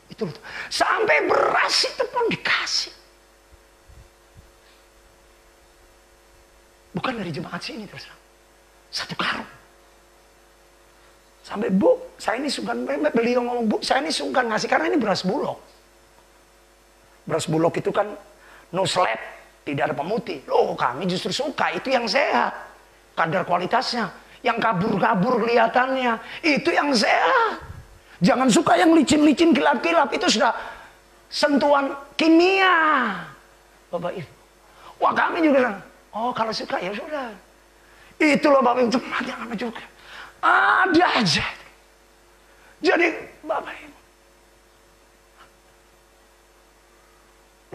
A: Itu sampai beras itu pun dikasih. Bukan dari jemaat sini terus. 1 karung. Sampai Bu, saya ini sungkan, beliau ngomong, Bu, saya ini sungkan ngasih karena ini beras bulog. Beras bulog itu kan no slab, tidak ada pemutih. Loh, kami justru suka itu yang sehat. Kadar kualitasnya, yang kabur-kabur kelihatannya, itu yang sehat. Jangan suka yang licin-licin, kilap-kilap, itu sudah sentuhan kimia. Bapak Ibu. Wah, kami juga, oh kalau suka ya sudah. Itu loh Bapak Ibu, jemaat yang apa juga. Ada aja. Jadi Bapak Ibu.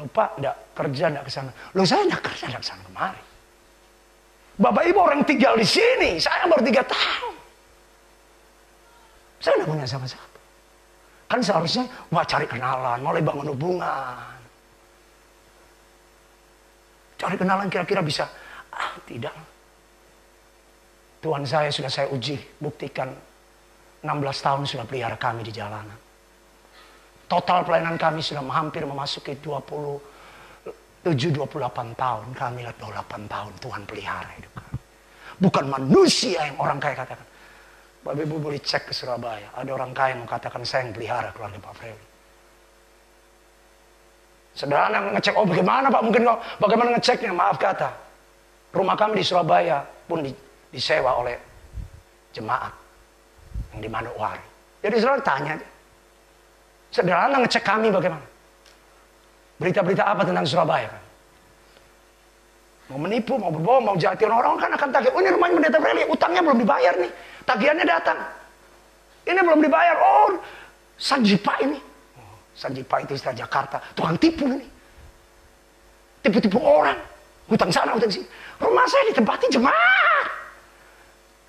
A: Lupa enggak kerja enggak ke sana. Loh saya enggak kerja enggak ke sana kemari. Bapak Ibu orang tinggal di sini, saya baru 3 tahun. Saya enggak punya siapa-siapa. Kan seharusnya mau cari kenalan, mulai bangun hubungan. Cari kenalan kira-kira bisa. Tidak. Tuhan saya sudah saya uji, buktikan 16 tahun sudah pelihara kami di jalanan. Total pelayanan kami sudah hampir memasuki 27-28 tahun. Kami lihat 28 tahun Tuhan pelihara hidup kami. Bukan manusia yang orang kaya katakan. Bapak Ibu boleh cek ke Surabaya. Ada orang kaya yang mengatakan saya yang pelihara keluarga Pak Freddy. Sederhana ngecek, oh bagaimana Pak? Mungkin kau bagaimana ngeceknya? Maaf kata. Rumah kami di Surabaya pun disewa oleh jemaat yang di Manowari. Jadi saudara tanya, sederhana ngecek kami bagaimana? Berita-berita apa tentang Surabaya kan? Mau menipu, mau berbohong, mau jahatin orang kan akan tagih. Oh ini rumahnya pendeta Freddy, utangnya belum dibayar nih. Tagihannya datang. Ini belum dibayar. Oh Sanjipa ini. Oh, Sanjipa itu istilah Jakarta. Tukang tipu ini. Tipu-tipu orang. Hutang sana, hutang sini. Rumah saya ditempati jemaat.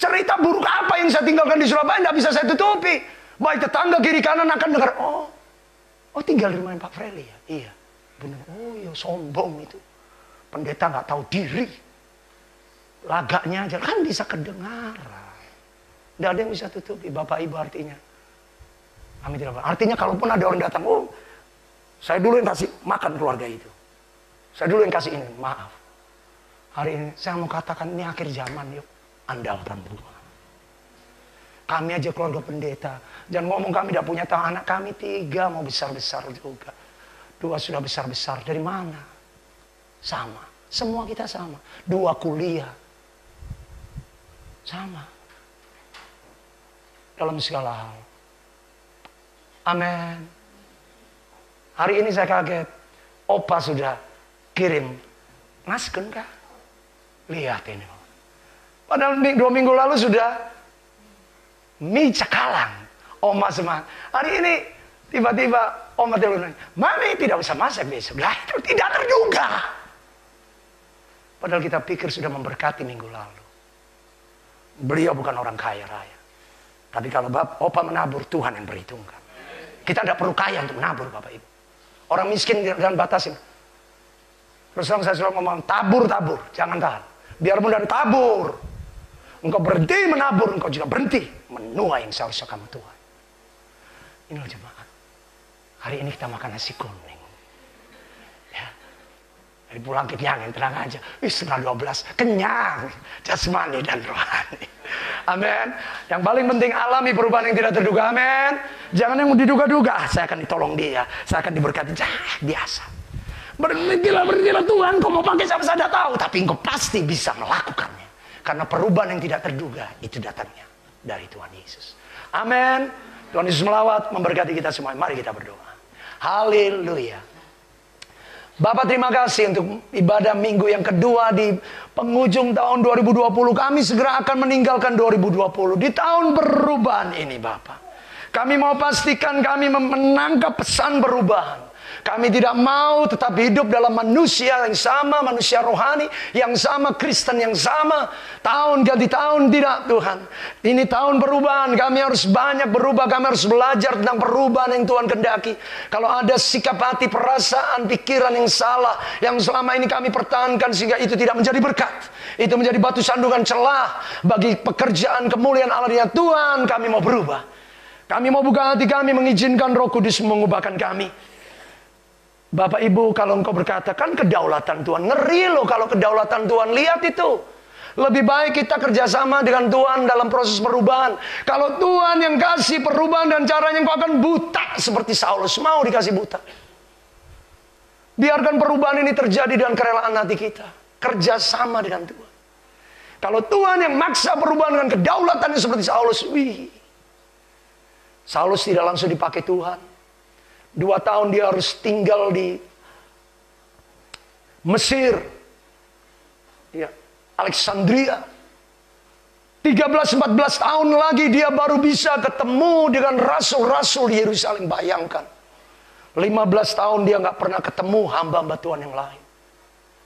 A: Cerita buruk apa yang saya tinggalkan di Surabaya tidak bisa saya tutupi. Baik tetangga kiri kanan akan dengar, oh tinggal di rumah Pak Freli ya? Iya. Benar, oh ya sombong itu. Pendeta nggak tahu diri. Lagaknya aja, kan bisa kedengaran. Tidak ada yang bisa tutupi, Bapak Ibu artinya. Amin tidak. Artinya kalaupun ada orang datang, saya dulu yang kasih makan keluarga itu. Saya dulu yang kasih ini, maaf. Hari ini saya mau katakan ini akhir zaman, yuk andalkan Tuhan. Kami aja keluarga pendeta. Jangan ngomong kami tidak punya tahu, anak kami 3 mau besar-besar juga. 2 sudah besar-besar. Dari mana? Sama. Semua kita sama. 2 kuliah. Sama. Dalam segala hal. Amin. Hari ini saya kaget. Opa sudah kirim nasken kah? Lihat ini. Padahal 2 minggu lalu sudah mie cakalang. Oma semangat. Hari ini tiba-tiba Oma telepon, Mami tidak usah masak besok. Lah itu tidak terduga. Padahal kita pikir sudah memberkati minggu lalu. Beliau bukan orang kaya raya. Tapi kalau Opa menabur, Tuhan yang berhitungkan. Kita tidak perlu kaya untuk menabur, Bapak Ibu. Orang miskin dan batasin. Terus terang saya selalu ngomong, tabur, jangan tahan. Biarpun dari tabur, engkau berhenti menabur, engkau juga berhenti menuai yang seharusnya kamu tuai. Inilah jemaat. Hari ini kita makan nasi kuning. Ya. Dari pulang kenyang, tenang aja. Setengah 12, kenyang. Jasmani dan rohani. Amin. Yang paling penting alami perubahan yang tidak terduga. Amin. Jangan yang diduga-duga. Saya akan ditolong dia. Saya akan diberkati. Biasa. Berhentilah Tuhan. Kau mau pakai siapa saya tidak tahu. Tapi engkau pasti bisa melakukannya. Karena perubahan yang tidak terduga itu datangnya dari Tuhan Yesus. Amin. Tuhan Yesus melawat, memberkati kita semua. Mari kita berdoa. Haleluya. Bapak terima kasih untuk ibadah minggu yang kedua di penghujung tahun 2020. Kami segera akan meninggalkan 2020 di tahun perubahan ini Bapak. Kami mau pastikan kami menangkap pesan perubahan. Kami tidak mau tetap hidup dalam manusia yang sama, manusia rohani yang sama, Kristen yang sama. Tahun ganti tahun, tidak Tuhan. Ini tahun perubahan, kami harus banyak berubah, kami harus belajar tentang perubahan yang Tuhan kehendaki. Kalau ada sikap hati, perasaan, pikiran yang salah, yang selama ini kami pertahankan sehingga itu tidak menjadi berkat. Itu menjadi batu sandungan celah bagi pekerjaan kemuliaan Allah. Tuhan, kami mau berubah. Kami mau buka hati kami, mengizinkan Roh Kudus mengubahkan kami. Bapak Ibu, kalau engkau berkata, kan kedaulatan Tuhan. Ngeri loh kalau kedaulatan Tuhan. Lihat itu. Lebih baik kita kerjasama dengan Tuhan dalam proses perubahan. Kalau Tuhan yang kasih perubahan dan caranya, engkau akan buta. Seperti Saulus mau dikasih buta. Biarkan perubahan ini terjadi dengan kerelaan hati kita. Kerjasama dengan Tuhan. Kalau Tuhan yang maksa perubahan dengan kedaulatannya seperti Saulus. Saulus tidak langsung dipakai Tuhan. 2 tahun dia harus tinggal di Mesir, ya, Alexandria. 13-14 tahun lagi dia baru bisa ketemu dengan rasul-rasul di Yerusalem. Bayangkan, 15 tahun dia nggak pernah ketemu hamba-hamba Tuhan yang lain.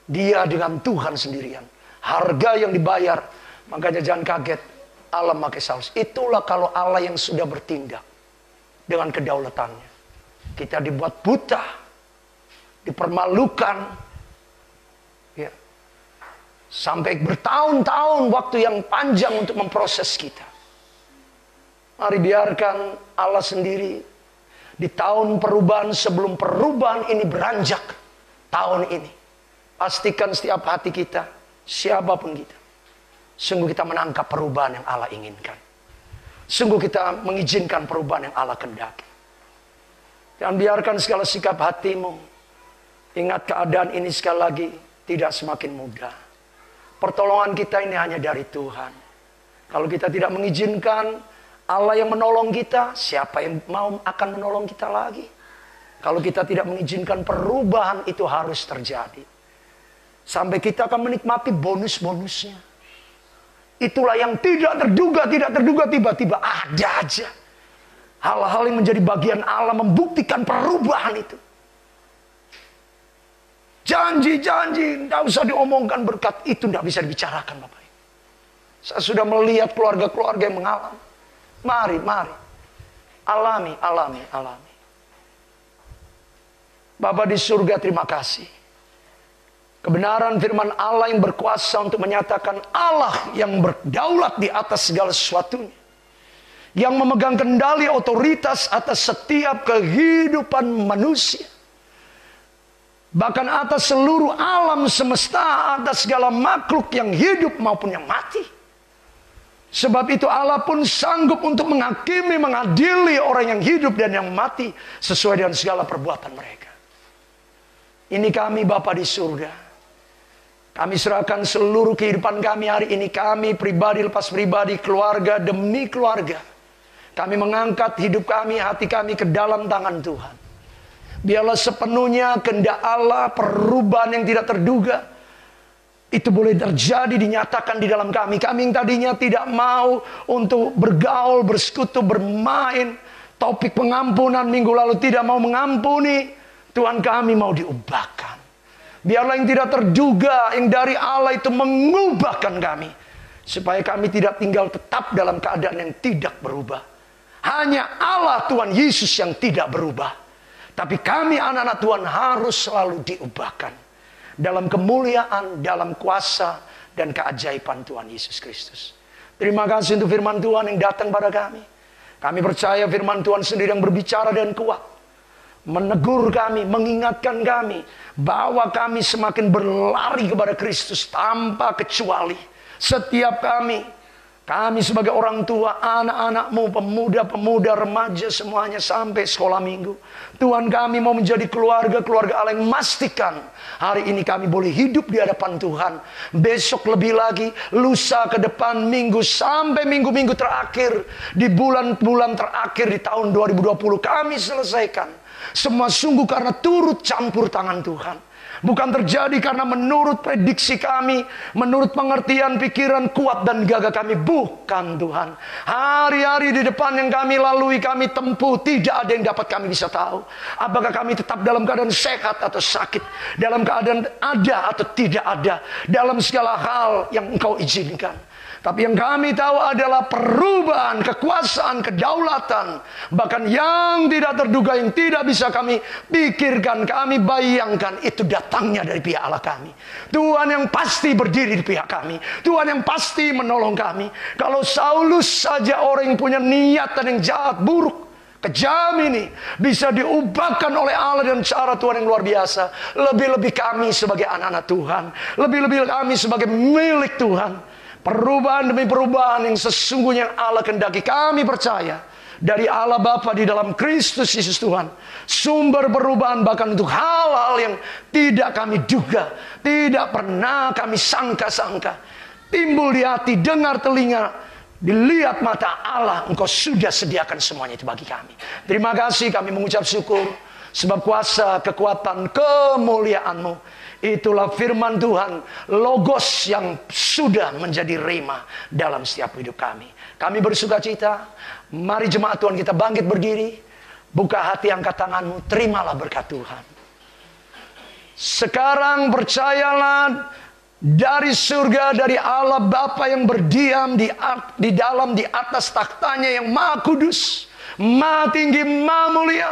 A: Dia dengan Tuhan sendirian. Harga yang dibayar, makanya jangan kaget Allah pakai Saulus. Itulah kalau Allah yang sudah bertindak dengan kedaulatannya. Kita dibuat buta, dipermalukan, ya, sampai bertahun-tahun waktu yang panjang untuk memproses kita. Mari biarkan Allah sendiri di tahun perubahan, sebelum perubahan ini beranjak tahun ini. Pastikan setiap hati kita, siapapun kita, sungguh kita menangkap perubahan yang Allah inginkan. Sungguh kita mengizinkan perubahan yang Allah kehendaki. Jangan biarkan segala sikap hatimu. Ingat keadaan ini sekali lagi tidak semakin mudah. Pertolongan kita ini hanya dari Tuhan. Kalau kita tidak mengizinkan Allah yang menolong kita, siapa yang mau akan menolong kita lagi? Kalau kita tidak mengizinkan perubahan itu harus terjadi. Sampai kita akan menikmati bonus-bonusnya. Itulah yang tidak terduga tiba-tiba ada aja. Hal-hal yang menjadi bagian Allah membuktikan perubahan itu. Janji-janji, tidak usah diomongkan berkat itu, tidak bisa dibicarakan Bapak Ibu. Saya sudah melihat keluarga-keluarga yang mengalami. Mari. Alami. Bapa di surga, terima kasih. Kebenaran firman Allah yang berkuasa untuk menyatakan Allah yang berdaulat di atas segala sesuatunya. Yang memegang kendali otoritas atas setiap kehidupan manusia. Bahkan atas seluruh alam semesta, atas segala makhluk yang hidup maupun yang mati. Sebab itu Allah pun sanggup untuk menghakimi, mengadili orang yang hidup dan yang mati sesuai dengan segala perbuatan mereka. Ini kami Bapa di surga. Kami serahkan seluruh kehidupan kami hari ini. Kami pribadi lepas pribadi, keluarga demi keluarga. Kami mengangkat hidup kami, hati kami ke dalam tangan Tuhan. Biarlah sepenuhnya kehendak Allah, perubahan yang tidak terduga, itu boleh terjadi, dinyatakan di dalam kami. Kami yang tadinya tidak mau untuk bergaul, bersekutu, bermain. Topik pengampunan minggu lalu tidak mau mengampuni. Tuhan, kami mau diubahkan. Biarlah yang tidak terduga, yang dari Allah itu mengubahkan kami. Supaya kami tidak tinggal tetap dalam keadaan yang tidak berubah. Hanya Allah Tuhan Yesus yang tidak berubah. Tapi kami anak-anak Tuhan harus selalu diubahkan. Dalam kemuliaan, dalam kuasa, dan keajaiban Tuhan Yesus Kristus. Terima kasih untuk firman Tuhan yang datang pada kami. Kami percaya firman Tuhan sendiri yang berbicara dan kuat. Menegur kami, mengingatkan kami bahwa kami semakin berlari kepada Kristus tanpa kecuali. Setiap kami sebagai orang tua, anak-anakmu, pemuda-pemuda, remaja semuanya sampai sekolah minggu. Tuhan, kami mau menjadi keluarga Allah yang memastikan hari ini kami boleh hidup di hadapan Tuhan. Besok lebih lagi, lusa ke depan, minggu sampai minggu-minggu terakhir, di bulan-bulan terakhir di tahun 2020 kami selesaikan. Semua sungguh karena turut campur tangan Tuhan. Bukan terjadi karena menurut prediksi kami, menurut pengertian pikiran kuat dan gagah kami. Bukan Tuhan. Hari-hari di depan yang kami lalui, kami tempuh, tidak ada yang dapat kami bisa tahu. Apakah kami tetap dalam keadaan sehat atau sakit, dalam keadaan ada atau tidak ada, dalam segala hal yang Engkau izinkan. Tapi yang kami tahu adalah perubahan, kekuasaan, kedaulatan. Bahkan yang tidak terduga, yang tidak bisa kami pikirkan, kami bayangkan, itu datangnya dari pihak Allah kami. Tuhan yang pasti berdiri di pihak kami. Tuhan yang pasti menolong kami. Kalau Saulus saja, orang yang punya niatan yang jahat, buruk, kejam ini, bisa diubahkan oleh Allah dengan cara Tuhan yang luar biasa. Lebih-lebih kami sebagai anak-anak Tuhan. Lebih-lebih kami sebagai milik Tuhan. Perubahan demi perubahan yang sesungguhnya Allah kehendaki. Kami percaya dari Allah Bapa di dalam Kristus Yesus Tuhan. Sumber perubahan bahkan untuk hal-hal yang tidak kami duga, tidak pernah kami sangka-sangka. Timbul di hati, dengar telinga, dilihat mata Allah. Engkau sudah sediakan semuanya itu bagi kami. Terima kasih, kami mengucap syukur. Sebab kuasa, kekuatan, kemuliaan-Mu, itulah firman Tuhan, logos yang sudah menjadi rema dalam setiap hidup kami. Kami bersuka cita. Mari jemaat Tuhan kita bangkit berdiri. Buka hati, angkat tanganmu, terimalah berkat Tuhan. Sekarang percayalah, dari surga, dari Allah Bapa yang berdiam di dalam, di atas takhtanya yang maha kudus, maha tinggi, maha mulia.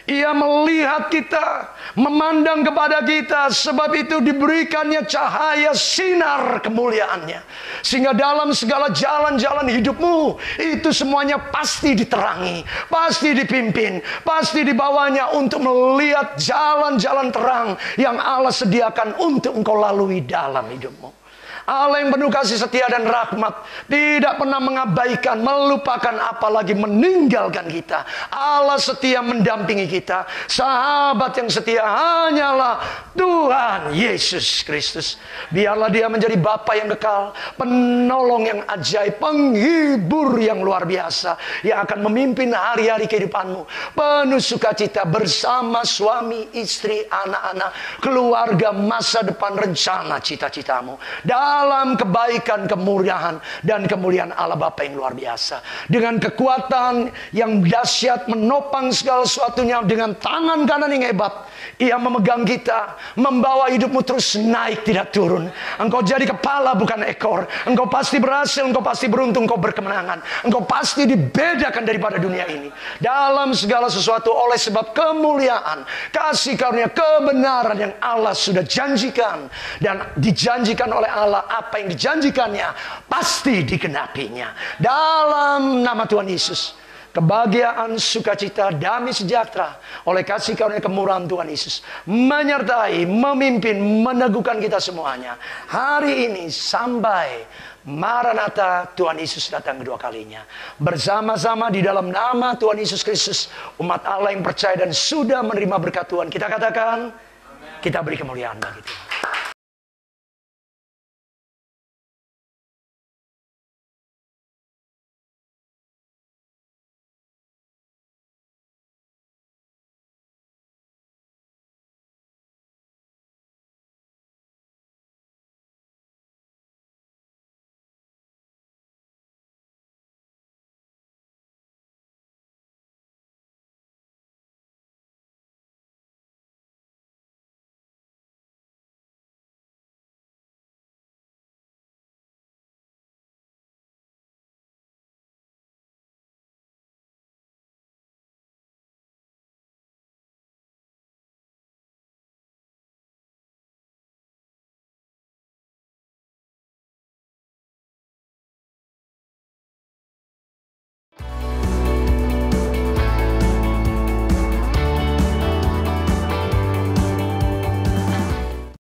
A: Ia melihat kita, memandang kepada kita. Sebab itu diberikannya cahaya sinar kemuliaannya. Sehingga dalam segala jalan-jalan hidupmu, itu semuanya pasti diterangi, pasti dipimpin, pasti dibawanya untuk melihat jalan-jalan terang yang Allah sediakan untuk engkau lalui dalam hidupmu. Allah yang penuh kasih setia dan rahmat, tidak pernah mengabaikan, melupakan, apalagi meninggalkan kita. Allah setia mendampingi kita. Sahabat yang setia hanyalah Tuhan Yesus Kristus. Biarlah Dia menjadi Bapa yang kekal, penolong yang ajaib, penghibur yang luar biasa, yang akan memimpin hari-hari kehidupanmu penuh sukacita bersama suami, istri, anak-anak, keluarga, masa depan, rencana, cita-citamu. Dan dalam kebaikan, kemurahan, dan kemuliaan Allah Bapa yang luar biasa. Dengan kekuatan yang dahsyat menopang segala sesuatunya, dengan tangan kanan yang hebat, Ia memegang kita, membawa hidupmu terus naik tidak turun. Engkau jadi kepala bukan ekor. Engkau pasti berhasil, engkau pasti beruntung, engkau berkemenangan. Engkau pasti dibedakan daripada dunia ini. Dalam segala sesuatu oleh sebab kemuliaan, kasih karunia, kebenaran yang Allah sudah janjikan. Dan dijanjikan oleh Allah, apa yang dijanjikannya pasti digenapinya. Dalam nama Tuhan Yesus, kebahagiaan, sukacita, damai sejahtera oleh kasih karunia kemurahan Tuhan Yesus menyertai, memimpin, meneguhkan kita semuanya hari ini sampai Maranatha, Tuhan Yesus datang kedua kalinya. Bersama-sama di dalam nama Tuhan Yesus Kristus, umat Allah yang percaya dan sudah menerima berkat Tuhan, kita katakan, kita beri kemuliaan bagi Tuhan.